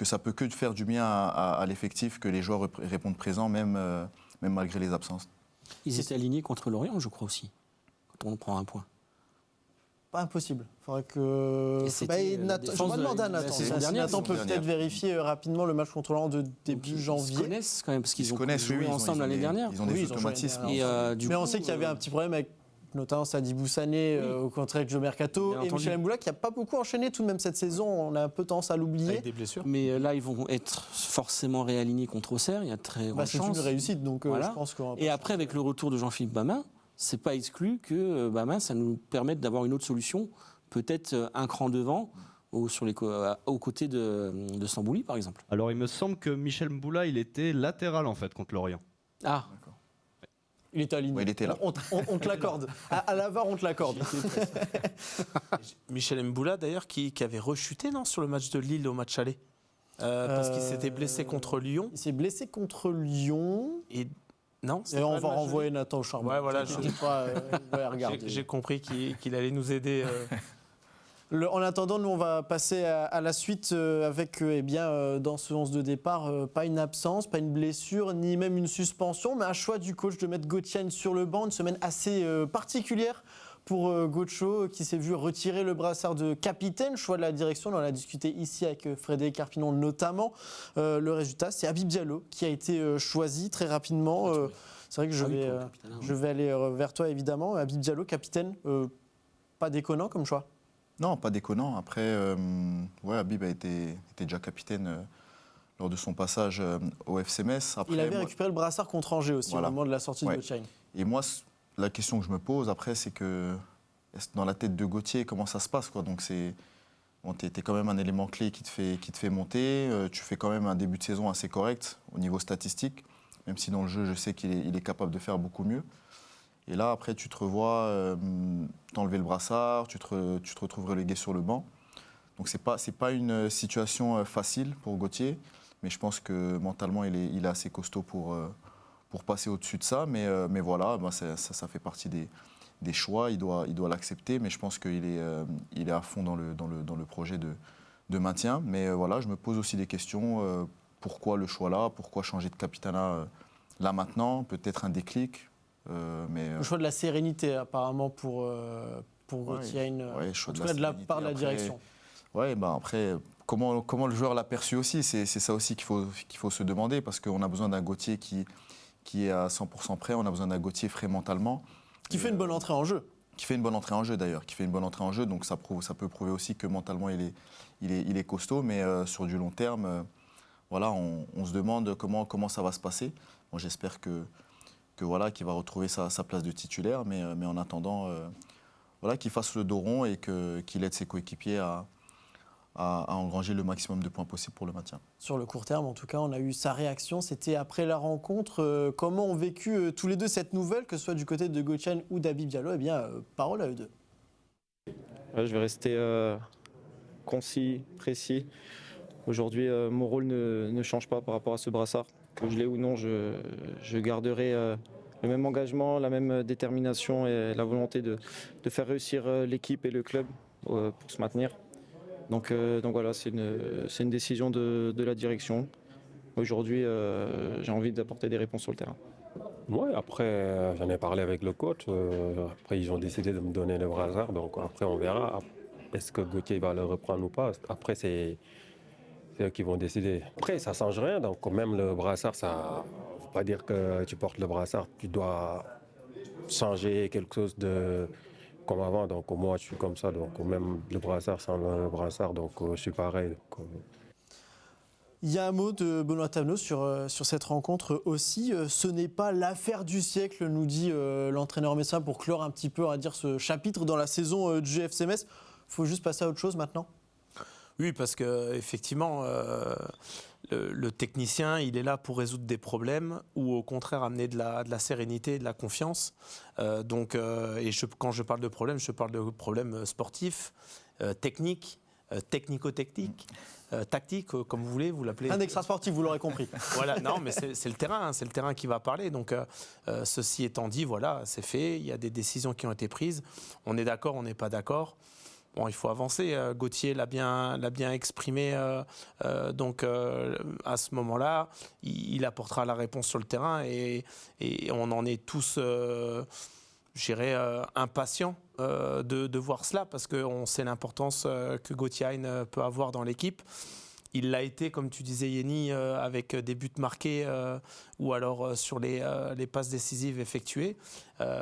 [SPEAKER 3] ça peut que faire du bien à l'effectif, que les joueurs répondent présents, même malgré les absences.
[SPEAKER 6] Ils étaient alignés contre Lorient, je crois aussi, quand on prend un point.
[SPEAKER 2] Pas impossible. Il faudrait que. Je vais demander à Nathan. Si Nathan peut peut-être vérifier rapidement le match contre Lorient de début janvier.
[SPEAKER 6] Ils se connaissent quand même, parce qu'ils ont joué
[SPEAKER 3] oui,
[SPEAKER 6] ensemble l'année dernière.
[SPEAKER 3] Ils ont des automatismes.
[SPEAKER 2] Mais on sait qu'il y avait un petit problème avec notamment Sadibou Sané au contraire avec Joe Mercato et Michel Mboula qui n'a pas beaucoup enchaîné tout de même cette saison. On a un peu tendance à l'oublier.
[SPEAKER 4] Avec des blessures.
[SPEAKER 6] Mais là, ils vont être forcément réalignés contre Auxerre. Il y a très grande chance.
[SPEAKER 2] C'est une réussite. Donc,
[SPEAKER 6] voilà.
[SPEAKER 2] je pense
[SPEAKER 6] et après, avec le retour de Jean-Philippe Bamin, c'est pas exclu que Bamin, ça nous permette d'avoir une autre solution, peut-être un cran devant, aux côtés de Stambouli, par exemple.
[SPEAKER 7] Alors, il me semble que Michel Mboula, il était latéral en fait contre Lorient.
[SPEAKER 6] Ah.
[SPEAKER 2] Il était aligné.
[SPEAKER 3] Oui, il était là.
[SPEAKER 2] On te l'accorde. À la VAR, on te l'accorde.
[SPEAKER 4] Michel Mboula, d'ailleurs, qui avait rechuté sur le match de Lille au match aller. Parce qu'il s'était blessé contre Lyon.
[SPEAKER 2] Il s'est blessé contre Lyon.
[SPEAKER 4] Et non,
[SPEAKER 2] et on va renvoyer Nathan au charbon.
[SPEAKER 4] Ouais, voilà, j'ai compris qu'il allait nous aider.
[SPEAKER 2] En attendant, nous on va passer à la suite avec dans ce 11 de départ, pas une absence, pas une blessure, ni même une suspension, mais un choix du coach de mettre Gauthier sur le banc, une semaine assez particulière pour Gaucho qui s'est vu retirer le brassard de capitaine, choix de la direction, on en a discuté ici avec Frédéric Carpinon notamment. Le résultat, c'est Habib Diallo qui a été choisi très rapidement. C'est vrai que je vais aller vers toi évidemment. Habib Diallo, capitaine, pas déconnant comme choix.
[SPEAKER 3] Non, pas déconnant. Après, Habib était déjà capitaine lors de son passage au FC Metz. Après,
[SPEAKER 2] il avait récupéré le brassard contre Angers aussi au moment de la sortie de Gauthier.
[SPEAKER 3] Et moi, la question que je me pose après, c'est que dans la tête de Gauthier, comment ça se passe quoi. Donc t'es quand même un élément clé qui te fait monter. Tu fais quand même un début de saison assez correct au niveau statistique, même si dans le jeu, je sais qu'il est capable de faire beaucoup mieux. Et là, après, tu te revois t'enlever le brassard, tu te retrouves relégué sur le banc. Donc c'est pas une situation facile pour Gauthier, mais je pense que mentalement, il est assez costaud pour passer au-dessus de ça. Mais voilà, ça fait partie des choix, il doit l'accepter, mais je pense qu'il est à fond dans le projet de maintien. Mais voilà, je me pose aussi des questions. Pourquoi le choix là? Pourquoi changer de capitanat là maintenant? Peut-être un déclic.
[SPEAKER 2] Le choix de la sérénité apparemment pour Gauthier, en tout cas de la part de la direction.
[SPEAKER 3] Oui, après, comment le joueur l'a perçu aussi, c'est ça aussi qu'il faut se demander, parce qu'on a besoin d'un Gauthier qui est à 100% prêt, on a besoin d'un Gauthier frais mentalement.
[SPEAKER 2] Qui fait une bonne entrée en jeu.
[SPEAKER 3] Qui fait une bonne entrée en jeu d'ailleurs, donc ça peut prouver aussi que mentalement il est costaud, mais sur du long terme, voilà, on se demande comment ça va se passer. Bon, j'espère qu'il va retrouver sa place de titulaire, mais en attendant, qu'il fasse le dos rond et qu'il aide ses coéquipiers à engranger le maximum de points possible pour le maintien.
[SPEAKER 2] Sur le court terme, en tout cas, on a eu sa réaction. C'était après la rencontre. Comment ont vécu tous les deux cette nouvelle, que ce soit du côté de Gauthier ou d'Habib Diallo? Eh bien, parole à eux deux.
[SPEAKER 9] Je vais rester concis, précis. Aujourd'hui, mon rôle ne change pas par rapport à ce brassard. Que je l'ai ou non, je garderai le même engagement, la même détermination et la volonté de faire réussir l'équipe et le club pour se maintenir. Donc voilà, c'est une décision de la direction. Aujourd'hui, j'ai envie d'apporter des réponses sur le terrain.
[SPEAKER 10] Oui, après, j'en ai parlé avec le coach. Après, ils ont décidé de me donner le brassard. Donc après, on verra. Est-ce que Gauthier va le reprendre ou pas? Après, c'est eux qui vont décider. Après, ça ne change rien. Donc même le brassard, ça ne veut pas dire que tu portes le brassard. Tu dois changer quelque chose de comme avant. Donc moi, je suis comme ça. Donc même le brassard sans le brassard, donc je suis pareil. Donc,
[SPEAKER 2] Il y a un mot de Benoît Tavenot sur cette rencontre aussi. Ce n'est pas l'affaire du siècle, nous dit l'entraîneur messin pour clore un petit peu, on va dire, ce chapitre dans la saison du FC Metz. Il faut juste passer à autre chose maintenant.
[SPEAKER 4] Oui, parce qu'effectivement, le technicien, il est là pour résoudre des problèmes ou au contraire amener de la sérénité et de la confiance. Quand je parle de problèmes, je parle de problèmes sportifs, techniques, technico-techniques, tactiques, comme vous voulez, vous l'appelez.
[SPEAKER 2] Un extra sportif, vous l'aurez compris.
[SPEAKER 4] Voilà, non, mais c'est le terrain, c'est le terrain qui va parler. Donc, ceci étant dit, voilà, c'est fait. Il y a des décisions qui ont été prises. On est d'accord, on n'est pas d'accord. Bon, il faut avancer. Gauthier l'a bien exprimé. Donc, à ce moment-là, il apportera la réponse sur le terrain et on en est tous, je dirais, impatients de voir cela parce qu'on sait l'importance que Gauthier Hein peut avoir dans l'équipe. Il l'a été, comme tu disais, Yeni, avec des buts marqués ou alors sur les passes décisives effectuées.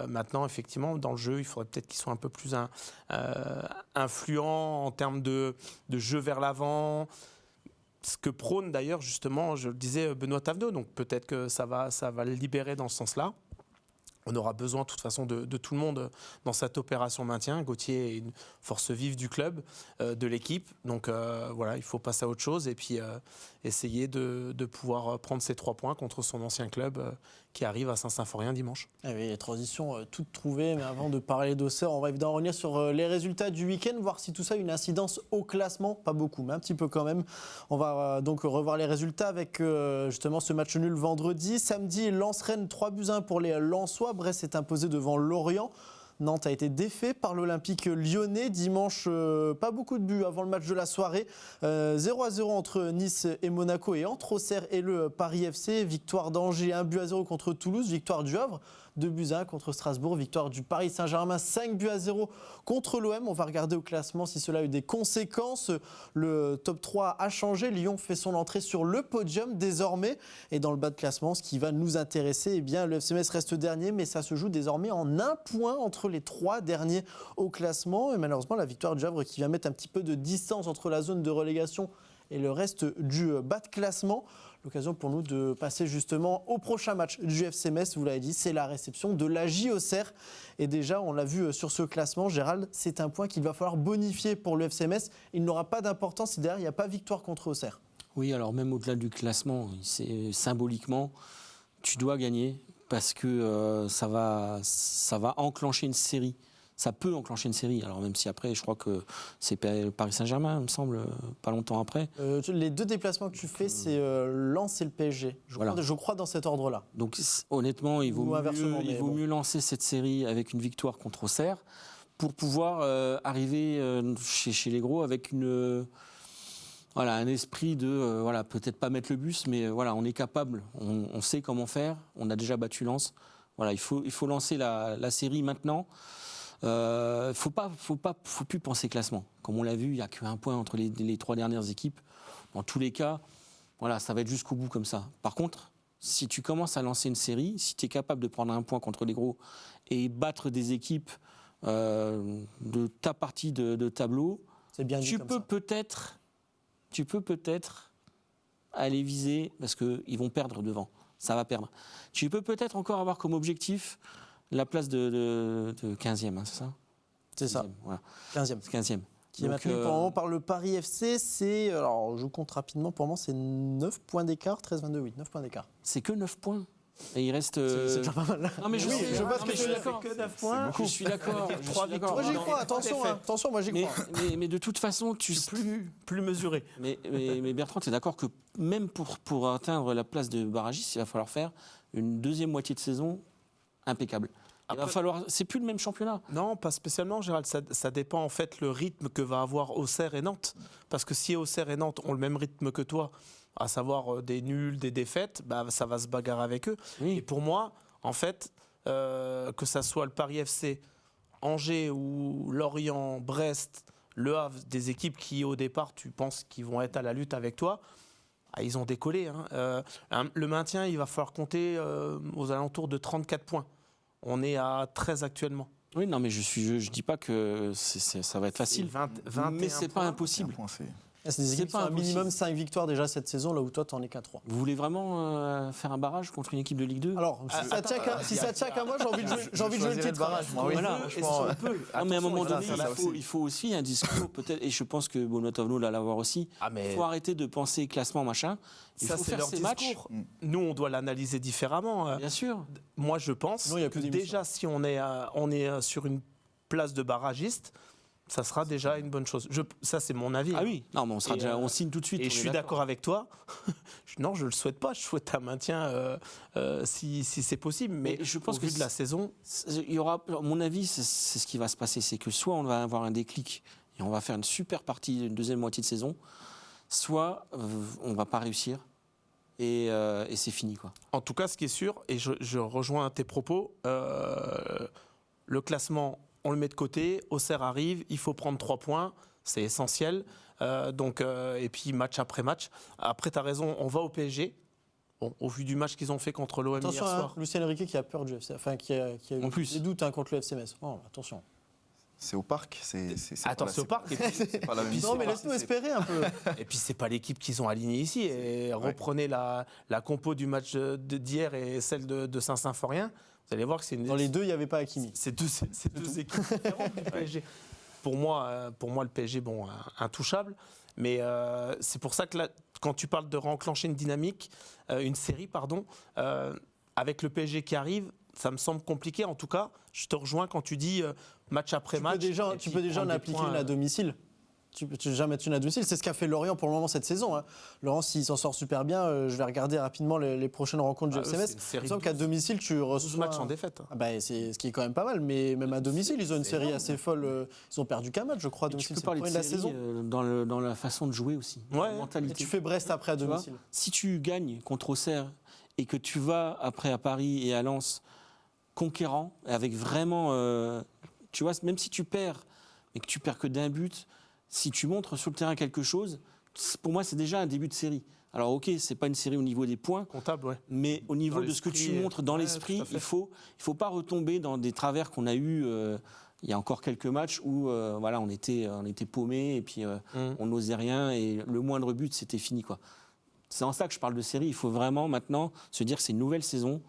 [SPEAKER 4] Maintenant, effectivement, dans le jeu, il faudrait peut-être qu'il soit un peu plus influent en termes de jeu vers l'avant. Ce que prône d'ailleurs, justement, je le disais, Benoît Tavenot. Donc peut-être que ça va le libérer dans ce sens-là. On aura besoin de toute façon de tout le monde dans cette opération maintien. Gauthier est une force vive du club, de l'équipe. Donc voilà, il faut passer à autre chose et puis essayer de pouvoir prendre ces 3 points contre son ancien club qui arrive à Saint-Symphorien dimanche.
[SPEAKER 2] Eh oui, les transitions toutes trouvées, mais avant de parler d'Auxerre, on va évidemment revenir sur les résultats du week-end, voir si tout ça a une incidence au classement. Pas beaucoup, mais un petit peu quand même. On va donc revoir les résultats avec justement ce match nul vendredi. Samedi, Lens-Rennes 3-1 pour les Lensois. Brest s'est imposé devant Lorient. Nantes a été défait par l'Olympique lyonnais. Dimanche, pas beaucoup de buts avant le match de la soirée. 0-0 entre Nice et Monaco et entre Auxerre et le Paris FC. Victoire d'Angers 1-0 contre Toulouse. Victoire du Havre 2-1 contre Strasbourg. Victoire du Paris Saint-Germain 5-0 contre l'OM. On va regarder au classement si cela a eu des conséquences. Le top 3 a changé. Lyon fait son entrée sur le podium désormais. Et dans le bas de classement, ce qui va nous intéresser, eh bien, le FC Metz reste dernier, mais ça se joue désormais en 1 point entre les 3 derniers au classement. Et malheureusement, la victoire du Havre qui vient mettre un petit peu de distance entre la zone de relégation et le reste du bas de classement. L'occasion pour nous de passer justement au prochain match du FC Metz. Vous l'avez dit, c'est la réception de l'AJ Auxerre. Et déjà, on l'a vu sur ce classement, Gérald, c'est un point qu'il va falloir bonifier pour le FC Metz. Il n'aura pas d'importance si derrière, il n'y a pas victoire contre Auxerre.
[SPEAKER 6] Oui, alors même au-delà du classement, c'est symboliquement, tu dois gagner parce que ça va enclencher une série. Ça peut enclencher une série. Alors même si après, je crois que c'est Paris Saint-Germain, il me semble, pas longtemps après.
[SPEAKER 2] Les 2 déplacements que tu fais, c'est Lens et le PSG. Je crois dans cet ordre-là.
[SPEAKER 6] Donc honnêtement, il vaut mieux lancer cette série avec une victoire contre Auxerre pour pouvoir arriver chez les gros avec un esprit de peut-être pas mettre le bus, mais voilà, on est capable, on sait comment faire. On a déjà battu Lens. Voilà, il faut lancer la série maintenant. Faut plus penser classement. Comme on l'a vu, il n'y a qu'un point entre les 3 dernières équipes. Dans tous les cas, voilà, ça va être jusqu'au bout comme ça. Par contre, si tu commences à lancer une série, si tu es capable de prendre un point contre les gros et battre des équipes de ta partie de tableau,
[SPEAKER 2] c'est bien
[SPEAKER 6] tu peux peut-être aller viser, parce qu'ils vont perdre devant, ça va perdre. Tu peux peut-être encore avoir comme objectif la place de 15e, hein, c'est ça ?
[SPEAKER 2] C'est ça,
[SPEAKER 6] voilà.
[SPEAKER 2] 15e. Qui est maintenu pour le moment par le Paris FC, alors je compte rapidement, pour le moment c'est 9 points d'écart, 13-22, oui, 9 points d'écart.
[SPEAKER 6] C'est que 9 points. Et il reste.
[SPEAKER 2] C'est déjà pas mal.
[SPEAKER 6] Non, mais je
[SPEAKER 2] suis
[SPEAKER 6] d'accord.
[SPEAKER 2] Que 9 points.
[SPEAKER 6] Je suis d'accord.
[SPEAKER 2] Moi j'y crois, attention, moi j'y crois.
[SPEAKER 6] Mais de toute façon, tu
[SPEAKER 4] plus mesuré.
[SPEAKER 6] Mais Bertrand, tu es d'accord que même pour atteindre la place de barragiste, il va falloir faire une deuxième moitié de saison impeccable. Il va falloir. C'est plus le même championnat.
[SPEAKER 4] Non, pas spécialement, Gérald. Ça dépend en fait le rythme que va avoir Auxerre et Nantes. Parce que si Auxerre et Nantes ont le même rythme que toi, à savoir des nuls, des défaites, bah, ça va se bagarrer avec eux.
[SPEAKER 6] Oui.
[SPEAKER 4] Et pour moi, en fait, que ça soit le Paris FC, Angers ou Lorient, Brest, Le Havre, des équipes qui au départ tu penses qu'ils vont être à la lutte avec toi, ils ont décollé. Le maintien, il va falloir compter aux alentours de 34 points. On est à 13 actuellement.
[SPEAKER 6] Oui, non, mais je dis pas que ça va être facile.
[SPEAKER 4] 21
[SPEAKER 6] mais c'est pas
[SPEAKER 4] points.
[SPEAKER 6] impossible.
[SPEAKER 2] C'est des équipes qui ont un minimum 5 victoires déjà cette saison, là où toi, t'en es qu'à 3.
[SPEAKER 6] Vous voulez vraiment faire un barrage contre une équipe de Ligue 2 ?
[SPEAKER 2] Alors, si ça tient qu'à moi, j'ai envie de jouer le titre.
[SPEAKER 6] Voilà, on peut. Non, mais à un moment donné, il faut aussi un discours, peut-être, et je pense que Bonotovno va l'avoir aussi. Il faut arrêter de penser classement, machin. Il faut faire ces matchs.
[SPEAKER 4] Nous, on doit l'analyser différemment.
[SPEAKER 6] Bien sûr.
[SPEAKER 4] Moi, je pense que déjà, si on est sur une place de barragiste, ça sera déjà une bonne chose. Ça, c'est mon avis.
[SPEAKER 6] Ah oui, non, mais on signe tout de suite.
[SPEAKER 4] Et je suis d'accord avec toi. Non, je ne le souhaite pas. Je souhaite un maintien si c'est possible. Mais je pense que de la saison.
[SPEAKER 6] Il y aura, à mon avis, c'est ce qui va se passer. C'est que soit on va avoir un déclic et on va faire une super partie, une deuxième moitié de saison, soit on ne va pas réussir et c'est fini, quoi.
[SPEAKER 4] En tout cas, ce qui est sûr, et je rejoins tes propos, le classement, on le met de côté, Auxerre arrive, il faut prendre 3 points, c'est essentiel. Et puis match après match. Après, tu as raison, on va au PSG. Bon, au vu du match qu'ils ont fait contre l'OM hier soir.
[SPEAKER 2] Attention, Lucien Enrique qui a peur du FC, enfin qui a eu des doutes contre le FC Metz. Oh, attention.
[SPEAKER 3] C'est au parc, c'est
[SPEAKER 4] au parc.
[SPEAKER 3] C'est pas la même
[SPEAKER 2] Non, mais laisse-nous espérer un peu.
[SPEAKER 4] Et puis c'est pas l'équipe qu'ils ont alignée ici. Et reprenez la compo du match d'hier et celle de Saint-Symphorien. Vous allez voir que c'est une.
[SPEAKER 2] Dans les deux, il n'y avait pas Hakimi.
[SPEAKER 4] C'est deux équipes différentes du PSG. Pour moi, le PSG, bon, intouchable. Mais c'est pour ça que là, quand tu parles de renclencher une dynamique, une série, pardon, avec le PSG qui arrive, ça me semble compliqué. En tout cas, je te rejoins quand tu dis match après match.
[SPEAKER 2] Tu peux déjà en appliquer une à domicile. Tu peux déjà mettre une à domicile. C'est ce qu'a fait Lorient pour le moment cette saison. Lorient, s'il s'en sort super bien, je vais regarder rapidement les prochaines rencontres du FC Metz. Il me semble qu'à domicile, tu reçois
[SPEAKER 4] 12 matchs en défaite.
[SPEAKER 2] C'est ce qui est quand même pas mal. Mais même à domicile, ils ont une série assez folle. Ils ont perdu qu'un match, je crois.
[SPEAKER 6] Tu peux parler de la saison dans la façon de jouer aussi.
[SPEAKER 2] Ouais. Mentalité. Et tu fais Brest après à domicile.
[SPEAKER 6] Si tu gagnes contre Auxerre et que tu vas après à Paris et à Lens conquérant, avec vraiment, tu vois, même si tu perds, mais que tu perds que d'un but, si tu montres sur le terrain quelque chose, pour moi, c'est déjà un début de série. Alors, ok, c'est pas une série au niveau des points,
[SPEAKER 4] comptable, ouais.
[SPEAKER 6] Mais au niveau de ce que tu montres dans l'esprit, il faut pas retomber dans des travers qu'on a eu il y a encore quelques matchs où on était paumés et puis on n'osait rien et le moindre but, c'était fini, quoi. C'est en ça que je parle de série. Il faut vraiment maintenant se dire que c'est une nouvelle saison.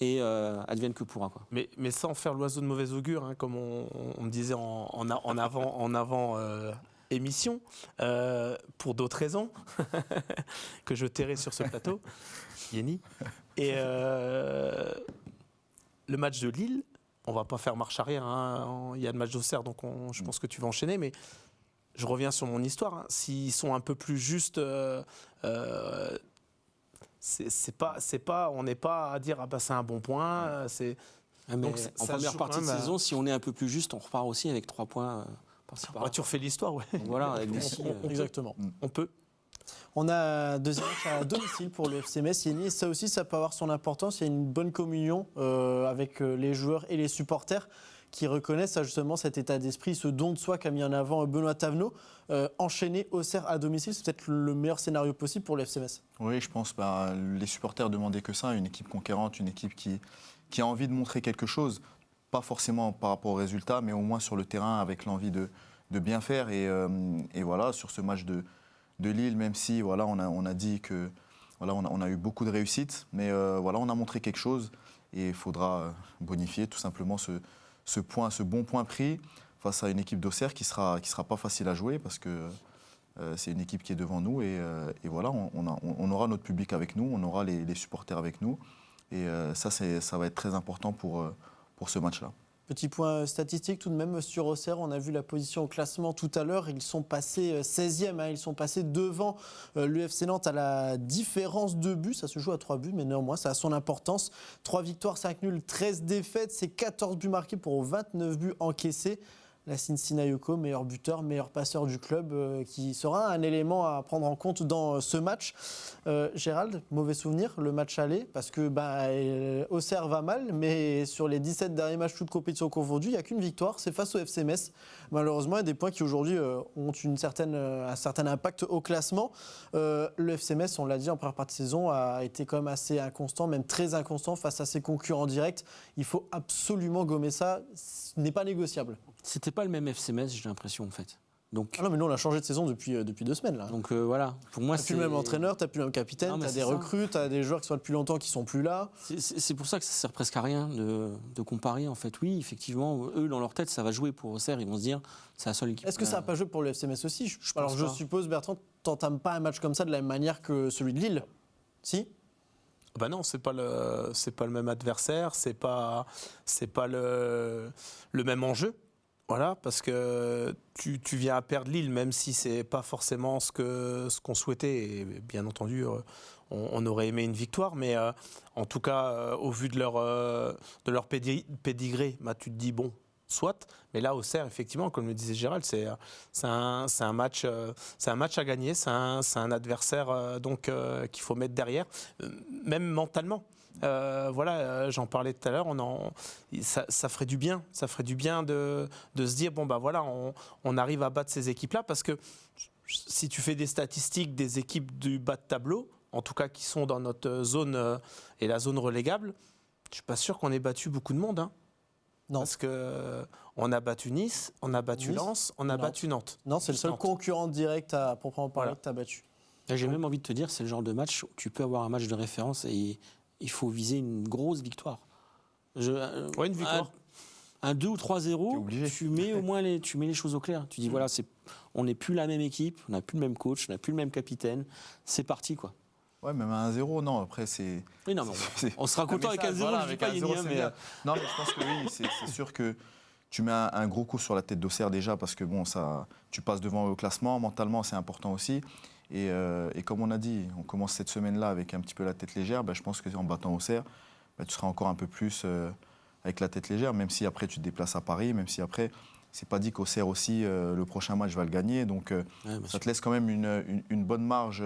[SPEAKER 6] Et advienne que pourra, quoi.
[SPEAKER 4] Mais sans faire l'oiseau de mauvais augure, comme on me disait en avant émission, pour d'autres raisons que je tairai sur ce plateau, Yenny. Et le match de Lille, on va pas faire marche arrière. Il y a le match d'Auxerre, donc je pense que tu vas enchaîner, mais je reviens sur mon histoire. S'ils sont un peu plus justes. On n'est pas à dire c'est un bon point.
[SPEAKER 6] Donc en première partie de saison, si on est un peu plus juste, on repart aussi avec 3 points.
[SPEAKER 4] Tu refais l'histoire, ouais.
[SPEAKER 6] Donc voilà, avec
[SPEAKER 2] exactement.
[SPEAKER 4] On peut.
[SPEAKER 2] On a deuxième match à domicile pour le FC Metz. Et ça aussi, ça peut avoir son importance. Il y a une bonne communion avec les joueurs et les supporters qui reconnaissent justement cet état d'esprit, ce don de soi qu'a mis en avant Benoît Thavenot. Enchaîner Auxerre à domicile, c'est peut-être le meilleur scénario possible pour le FC Metz.
[SPEAKER 3] Oui, je pense que les supporters demandaient que ça, une équipe conquérante, une équipe qui a envie de montrer quelque chose, pas forcément par rapport aux résultats, mais au moins sur le terrain avec l'envie de bien faire. Et voilà, sur ce match de Lille, même si voilà, on a dit que voilà, on a eu beaucoup de réussites, mais voilà, on a montré quelque chose et il faudra bonifier tout simplement ce bon point pris face à une équipe d'Auxerre qui sera pas facile à jouer parce que c'est une équipe qui est devant nous et voilà, on aura notre public avec nous, on aura les supporters avec nous et ça va être très important pour ce match-là.
[SPEAKER 2] Petit point statistique tout de même sur Auxerre, on a vu la position au classement tout à l'heure, ils sont passés 16e, ils sont passés devant l'UFC Nantes à la différence de buts, ça se joue à 3 buts mais néanmoins ça a son importance. 3 victoires, 5 nuls, 13 défaites, c'est 14 buts marqués pour 29 buts encaissés. Lacine Sinayoko, meilleur buteur, meilleur passeur du club, qui sera un élément à prendre en compte dans ce match. Gérald, mauvais souvenir, le match aller, parce que Auxerre va mal, mais sur les 17 derniers matchs, toutes compétitions confondues, il n'y a qu'une victoire, c'est face au FC Metz. Malheureusement, il y a des points qui aujourd'hui ont un certain impact au classement. Le FC Metz, on l'a dit en première partie de saison, a été quand même assez inconstant, même très inconstant face à ses concurrents directs. Il faut absolument gommer ça, ce n'est pas négociable.
[SPEAKER 6] C'était pas le même FC Metz, j'ai l'impression en fait. Donc,
[SPEAKER 2] non, mais nous on a changé de saison depuis 2 semaines là.
[SPEAKER 6] Donc voilà, pour moi
[SPEAKER 2] t'as plus le même entraîneur, t'as plus le même capitaine, t'as des recrues, t'as des joueurs qui sont là depuis longtemps qui sont plus là.
[SPEAKER 6] C'est pour ça que ça sert presque à rien de comparer en fait. Oui, effectivement, eux dans leur tête ça va jouer pour Auxerre, ils vont se dire c'est la seule équipe.
[SPEAKER 2] Est-ce que ça n'a pas joué pour le FC Metz aussi?
[SPEAKER 6] Je
[SPEAKER 2] suppose Bertrand, t'entames pas un match comme ça de la même manière que celui de Lille, si?
[SPEAKER 4] Bah non, c'est pas le même adversaire, c'est pas le même enjeu. Voilà, parce que tu viens à perdre Lille, même si c'est pas forcément ce qu'on souhaitait. Et bien entendu, on aurait aimé une victoire, mais en tout cas, au vu de leur pédigré, bah, tu te dis bon, soit. Mais là, Auxerre, effectivement, comme le disait Gérald, c'est un match à gagner, c'est un adversaire qu'il faut mettre derrière, même mentalement. J'en parlais tout à l'heure, ça ferait du bien, de se dire bon bah voilà, on arrive à battre ces équipes-là, parce que si tu fais des statistiques des équipes du bas de tableau, en tout cas qui sont dans notre zone et la zone relégable, je suis pas sûr qu'on ait battu beaucoup de monde. Hein.
[SPEAKER 2] Non.
[SPEAKER 4] Parce que on a battu Nice, on a battu Lens, on a battu Nantes.
[SPEAKER 2] Non, c'est le seul concurrent direct à proprement parler que tu as battu.
[SPEAKER 6] J'ai même envie de te dire, c'est le genre de match où tu peux avoir un match de référence et il faut viser une grosse victoire.
[SPEAKER 4] Une victoire.
[SPEAKER 6] Un 2 ou 3-0, tu mets au moins les choses au clair. Tu dis voilà, on n'est plus la même équipe, on n'a plus le même coach, on n'a plus le même capitaine. C'est parti quoi.
[SPEAKER 3] Ouais, même à 1-0, non, après c'est...
[SPEAKER 6] Oui, non, mais on sera content avec 1-0, je ne dis pas Yéni, mais...
[SPEAKER 3] Non, mais je pense que oui, c'est sûr que tu mets un gros coup sur la tête d'Auxerre déjà, parce que bon, tu passes devant au classement, mentalement c'est important aussi. Et comme on a dit, on commence cette semaine-là avec un petit peu la tête légère, je pense qu'en battant Auxerre, tu seras encore un peu plus avec la tête légère, même si après tu te déplaces à Paris, même si après, c'est pas dit qu'Auxerre aussi, le prochain match va le gagner, donc ça te laisse quand même une bonne marge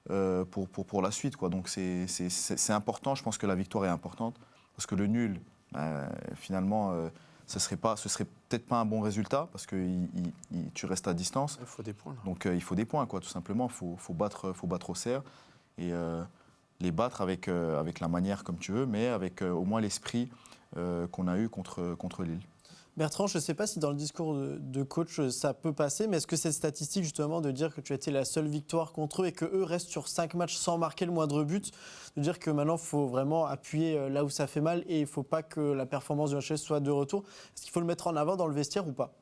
[SPEAKER 3] pour la suite, quoi. Donc c'est important, je pense que la victoire est importante, parce que le nul, finalement, ce serait peut-être pas un bon résultat, parce que tu restes à distance.
[SPEAKER 4] Il faut des points. Là.
[SPEAKER 3] Donc il faut des points, quoi, tout simplement. Il faut battre Auxerre et les battre avec la manière comme tu veux, mais avec au moins l'esprit qu'on a eu contre Lille.
[SPEAKER 2] Bertrand, je ne sais pas si dans le discours de coach ça peut passer, mais est-ce que cette statistique justement de dire que tu as été la seule victoire contre eux et qu'eux restent sur 5 matchs sans marquer le moindre but, de dire que maintenant il faut vraiment appuyer là où ça fait mal et il ne faut pas que la performance du HL soit de retour, est-ce qu'il faut le mettre en avant dans le vestiaire ou pas?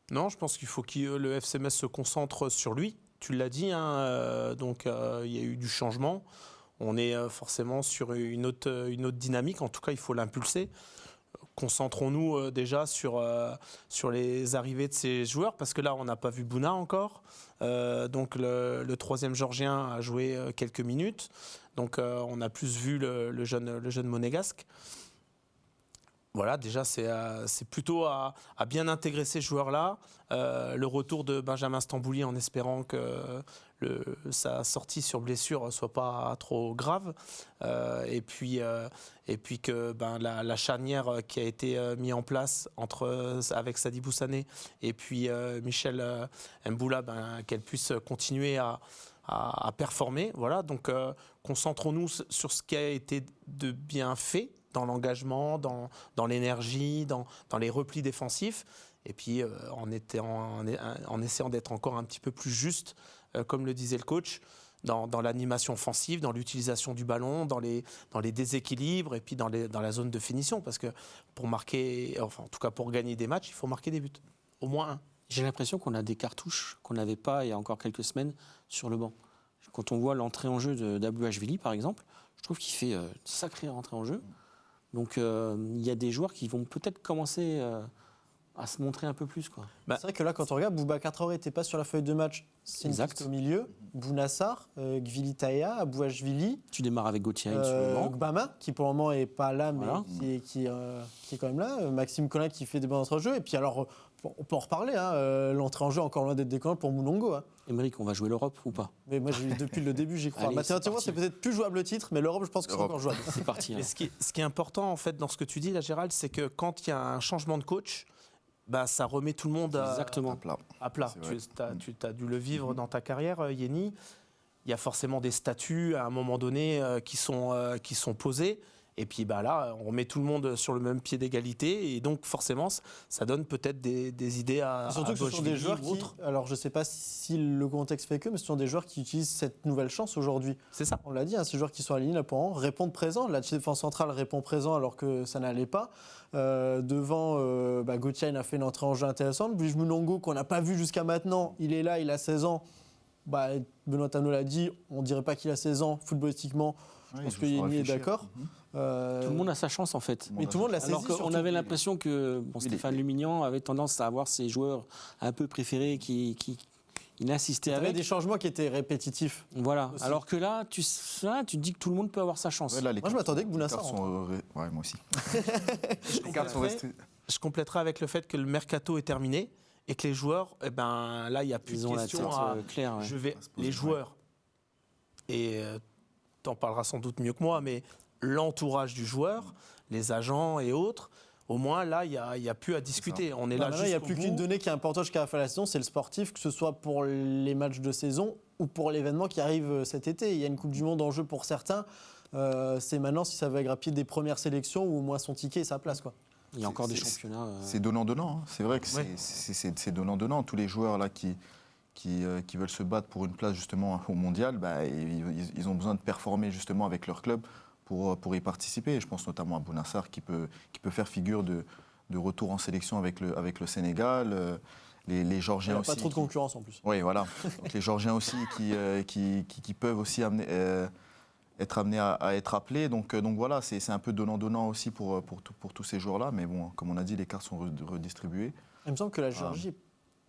[SPEAKER 4] Non, je pense qu'il faut que le FC Metz se concentre sur lui. Tu l'as dit, hein, donc il y a eu du changement. On est forcément sur une autre dynamique, en tout cas il faut l'impulser. Concentrons-nous déjà sur les arrivées de ces joueurs, parce que là, on n'a pas vu Bouna encore. Donc le troisième Georgien a joué quelques minutes. Donc on a plus vu le jeune monégasque. Voilà, déjà, c'est plutôt à bien intégrer ces joueurs-là. Le retour de Benjamin Stambouli, en espérant que sa sortie sur blessure ne soit pas trop grave. Et puis que la charnière qui a été mise en place avec Sadibou Sané et puis Michel Mboula, qu'elle puisse continuer à performer. Voilà, donc concentrons-nous sur ce qui a été de bien fait, dans l'engagement, dans l'énergie, dans les replis défensifs, et puis en essayant d'être encore un petit peu plus juste, comme le disait le coach, dans l'animation offensive, dans l'utilisation du ballon, dans les déséquilibres, et puis dans la zone de finition, parce que pour marquer, enfin en tout cas pour gagner des matchs, il faut marquer des buts, au moins un.
[SPEAKER 6] J'ai l'impression qu'on a des cartouches qu'on n'avait pas il y a encore quelques semaines sur le banc. Quand on voit l'entrée en jeu d'Abouachvili, par exemple, je trouve qu'il fait une sacrée rentrée en jeu. Donc il y a des joueurs qui vont peut-être commencer à se montrer un peu plus, quoi.
[SPEAKER 2] C'est vrai que là, quand on regarde, Boubacar Traoré n'était pas sur la feuille de match. C'est une piste au milieu. Bounassar, Gvilitaïa, Abouachvili.
[SPEAKER 6] Tu démarres avec Gauthier sur le banc.
[SPEAKER 2] Gbama, qui pour le moment n'est pas là, mais
[SPEAKER 6] Voilà.
[SPEAKER 2] qui est quand même là. Maxime Collin qui fait des bons entrées en jeu. Et puis alors, on peut en reparler. L'entrée en jeu encore loin d'être déconnante pour Moulongo.
[SPEAKER 6] Émeric, on va jouer l'Europe ou pas?
[SPEAKER 2] Mais moi, depuis le début, j'y crois.
[SPEAKER 6] Allez,
[SPEAKER 2] Mathématiquement,
[SPEAKER 6] c'est
[SPEAKER 2] c'est peut-être plus jouable le titre, mais l'Europe, je pense que c'est encore jouable.
[SPEAKER 6] C'est parti.
[SPEAKER 4] Et ce qui est important en fait dans ce que tu dis là, Gérald, c'est que quand il y a un changement de coach, ça remet tout le monde
[SPEAKER 6] Exactement.
[SPEAKER 3] À plat.
[SPEAKER 4] Tu as dû le vivre dans ta carrière, Yeni. Il y a forcément des statuts à un moment donné qui sont posés. Et puis là, on remet tout le monde sur le même pied d'égalité. Et donc forcément, ça donne peut-être des idées à
[SPEAKER 2] Surtout que ce sont des joueurs
[SPEAKER 4] ou autres.
[SPEAKER 2] alors je ne sais pas si le contexte fait que, mais ce sont des joueurs qui utilisent cette nouvelle chance aujourd'hui.
[SPEAKER 4] C'est ça.
[SPEAKER 2] On l'a dit, ces joueurs qui sont alignés là pour en répondre présent. La défense centrale répond présent alors que ça n'allait pas. Devant, Gauthier a fait une entrée en jeu intéressante. Brice Moulongo, qu'on n'a pas vu jusqu'à maintenant, il est là, il a 16 ans. Benoît Tano l'a dit, on ne dirait pas qu'il a 16 ans footballistiquement. Je pense que Yeni est d'accord.
[SPEAKER 6] Tout le monde a sa chance en fait.
[SPEAKER 2] Mais tout le monde l'a saisi.
[SPEAKER 6] Alors qu'on avait l'impression que Stéphane Lumignan avait tendance à avoir ses joueurs un peu préférés qui insistaient
[SPEAKER 2] Il y avait
[SPEAKER 6] avec.
[SPEAKER 2] des changements qui étaient répétitifs.
[SPEAKER 6] Voilà.
[SPEAKER 2] Aussi.
[SPEAKER 6] Alors que là, tu te dis que tout le monde peut avoir sa chance.
[SPEAKER 3] Ouais, là,
[SPEAKER 2] Moi, je m'attendais que Bounassar
[SPEAKER 3] Ouais, moi aussi. Les cartes sont restées.
[SPEAKER 4] Je compléterai avec le fait que le mercato est terminé et que les joueurs, là, il n'y a plus
[SPEAKER 6] Ils
[SPEAKER 4] de
[SPEAKER 6] ont la
[SPEAKER 4] questions
[SPEAKER 6] tête claire. Ouais.
[SPEAKER 4] Les joueurs, et tu en parleras sans doute mieux que moi, mais l'entourage du joueur, les agents et autres, au moins là, il n'y a plus à discuter. On est là
[SPEAKER 2] Il n'y a plus qu'une donnée qui est importante jusqu'à la fin de la saison, c'est le sportif, que ce soit pour les matchs de saison ou pour l'événement qui arrive cet été. Il y a une Coupe du Monde en jeu pour certains. C'est maintenant si ça veut grappiller des premières sélections ou au moins son ticket et sa place, quoi.
[SPEAKER 6] Il y a encore des championnats.
[SPEAKER 3] C'est donnant-donnant. C'est vrai que c'est donnant-donnant. Tous les joueurs là qui veulent se battre pour une place justement au mondial, ils ont besoin de performer justement avec leur club pour y participer. Et je pense notamment à Bounassar qui peut faire figure de retour en sélection avec le Sénégal. Les Georgiens aussi.
[SPEAKER 2] Pas trop de concurrence en plus.
[SPEAKER 3] Oui, voilà. Donc, les Georgiens aussi qui peuvent aussi être amenés à être appelés. Donc voilà, c'est un peu donnant-donnant aussi pour tous ces joueurs-là. Mais bon, comme on a dit, les cartes sont redistribuées.
[SPEAKER 2] Il me semble que la Géorgie n'est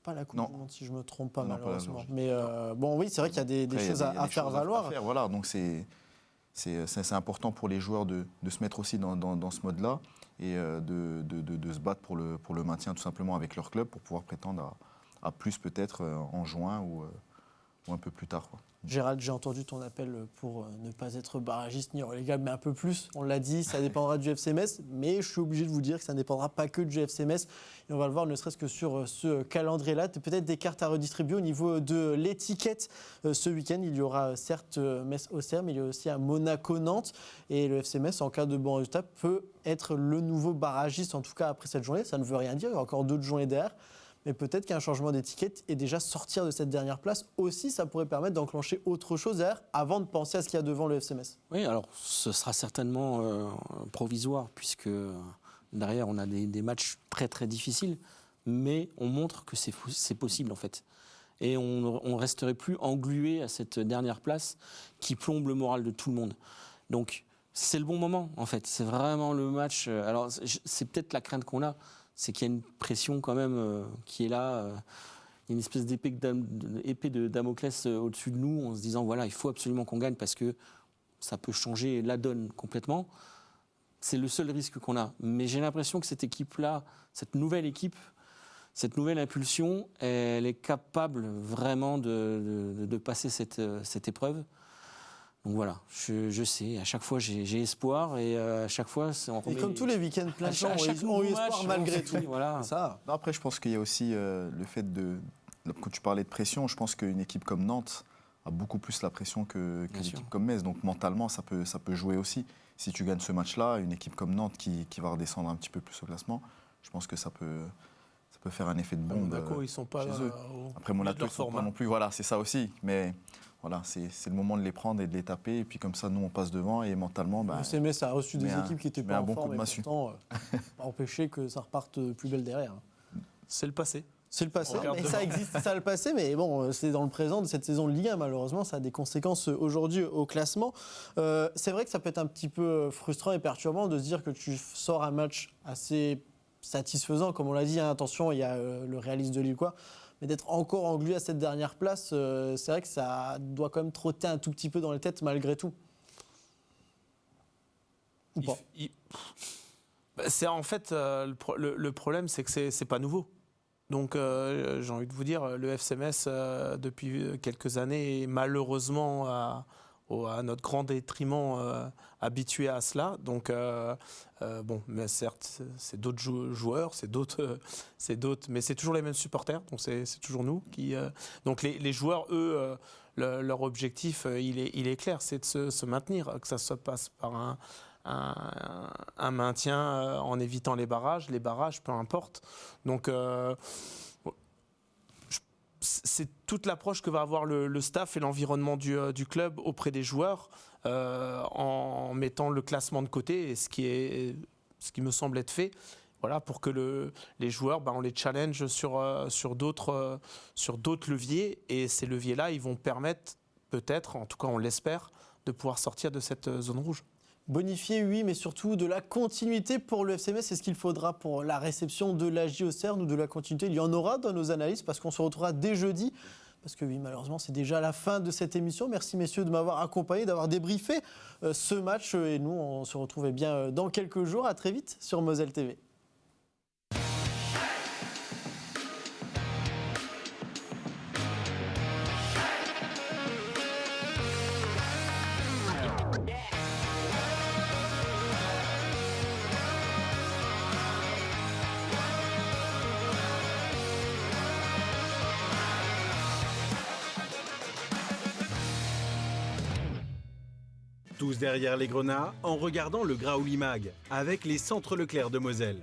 [SPEAKER 2] pas la Coupe du Monde, si je ne me trompe pas,
[SPEAKER 3] Non,
[SPEAKER 2] malheureusement.
[SPEAKER 3] pas la
[SPEAKER 2] Mais oui, c'est vrai qu'il y a des choses à faire valoir.
[SPEAKER 3] Voilà, donc c'est important pour les joueurs de se mettre aussi dans ce mode-là et de se battre pour le maintien tout simplement avec leur club pour pouvoir prétendre à plus peut-être en juin ou un peu plus tard, quoi.
[SPEAKER 2] Gérald, j'ai entendu ton appel pour ne pas être barragiste ni relégable, mais un peu plus. On l'a dit, ça dépendra du FC Metz, mais je suis obligé de vous dire que ça ne dépendra pas que du FC Metz. Et on va le voir ne serait-ce que sur ce calendrier-là. Peut-être des cartes à redistribuer au niveau de l'étiquette. Ce week-end, il y aura certes Metz-Auxerre, mais il y a aussi à Monaco-Nantes. Et le FC Metz, en cas de bon résultat, peut être le nouveau barragiste, en tout cas après cette journée. Ça ne veut rien dire, il y a encore d'autres journées derrière. Mais peut-être qu'un changement d'étiquette et déjà sortir de cette dernière place aussi, ça pourrait permettre d'enclencher autre chose derrière avant de penser à ce qu'il y a devant le FC Metz.
[SPEAKER 6] Oui, alors ce sera certainement provisoire puisque derrière on a des matchs très très difficiles, mais on montre que c'est possible en fait. Et on ne resterait plus englué à cette dernière place qui plombe le moral de tout le monde. Donc c'est le bon moment en fait, c'est vraiment le match. Alors c'est peut-être la crainte qu'on a. C'est qu'il y a une pression quand même qui est là, une espèce d'épée de Damoclès au-dessus de nous, en se disant voilà, il faut absolument qu'on gagne parce que ça peut changer la donne complètement. C'est le seul risque qu'on a. Mais j'ai l'impression que cette équipe-là, cette nouvelle équipe, cette nouvelle impulsion, elle est capable vraiment de passer cette épreuve. Donc voilà, je sais, à chaque fois j'ai espoir et à chaque fois...
[SPEAKER 2] Et comme tous les week-ends, plein de gens ont eu espoir malgré tout.
[SPEAKER 6] Voilà.
[SPEAKER 2] Ça.
[SPEAKER 3] Après, je pense qu'il y a aussi le fait quand tu parlais de pression, je pense qu'une équipe comme Nantes a beaucoup plus la pression qu'une équipe comme Metz. Donc mentalement, ça peut jouer aussi. Si tu gagnes ce match-là, une équipe comme Nantes qui va redescendre un petit peu plus au classement, je pense que ça peut faire un effet de bombe.
[SPEAKER 4] Monaco, ils sont pas là.
[SPEAKER 3] Après, Monaco, ils ne sont pas non plus. Voilà, c'est ça aussi. Mais voilà, c'est le moment de les prendre et de les taper. Et puis comme ça, nous, on passe devant et mentalement...
[SPEAKER 2] Le CMS a reçu des équipes qui n'étaient pas en forme, et pourtant, pas empêché que ça reparte plus belle derrière.
[SPEAKER 4] C'est le passé.
[SPEAKER 2] C'est le passé,
[SPEAKER 4] regarde
[SPEAKER 2] mais
[SPEAKER 4] devant.
[SPEAKER 2] ça existe, ça le passé, mais bon, c'est dans le présent de cette saison de Ligue 1, malheureusement, ça a des conséquences aujourd'hui au classement. C'est vrai que ça peut être un petit peu frustrant et perturbant de se dire que tu sors un match assez satisfaisant, comme on l'a dit, hein, attention, il y a le réalisme de Lille, quoi, mais d'être encore englué à cette dernière place, c'est vrai que ça doit quand même trotter un tout petit peu dans les têtes malgré tout. Ou pas.
[SPEAKER 4] C'est en fait le problème, c'est que c'est pas nouveau. Donc j'ai envie de vous dire, le FC Metz depuis quelques années est malheureusement à notre grand détriment habitué à cela. Donc bon, mais certes, c'est d'autres joueurs, c'est d'autres, mais c'est toujours les mêmes supporters. Donc c'est toujours nous qui. Donc les joueurs, eux, leur objectif, il est clair, c'est de se maintenir, que ça se passe par un maintien en évitant les barrages, peu importe. Donc c'est toute l'approche que va avoir le staff et l'environnement du club auprès des joueurs en mettant le classement de côté, et ce qui me semble être fait. Voilà, pour que les joueurs, on les challenge sur d'autres leviers, et ces leviers-là, ils vont permettre peut-être, en tout cas on l'espère, de pouvoir sortir de cette zone rouge.
[SPEAKER 2] Bonifié, oui, mais surtout de la continuité pour le FC Metz. C'est ce qu'il faudra pour la réception de la JOCR. Nous, de la continuité, il y en aura dans nos analyses parce qu'on se retrouvera dès jeudi. Parce que oui, malheureusement, c'est déjà la fin de cette émission. Merci messieurs de m'avoir accompagné, d'avoir débriefé ce match. Et nous, on se retrouve bien dans quelques jours. À très vite sur Moselle TV.
[SPEAKER 1] Tous derrière les grenats en regardant le Graouli Mag avec les centres Leclerc de Moselle.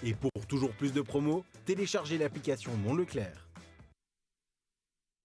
[SPEAKER 1] Et pour toujours plus de promos, téléchargez l'application Mon Leclerc.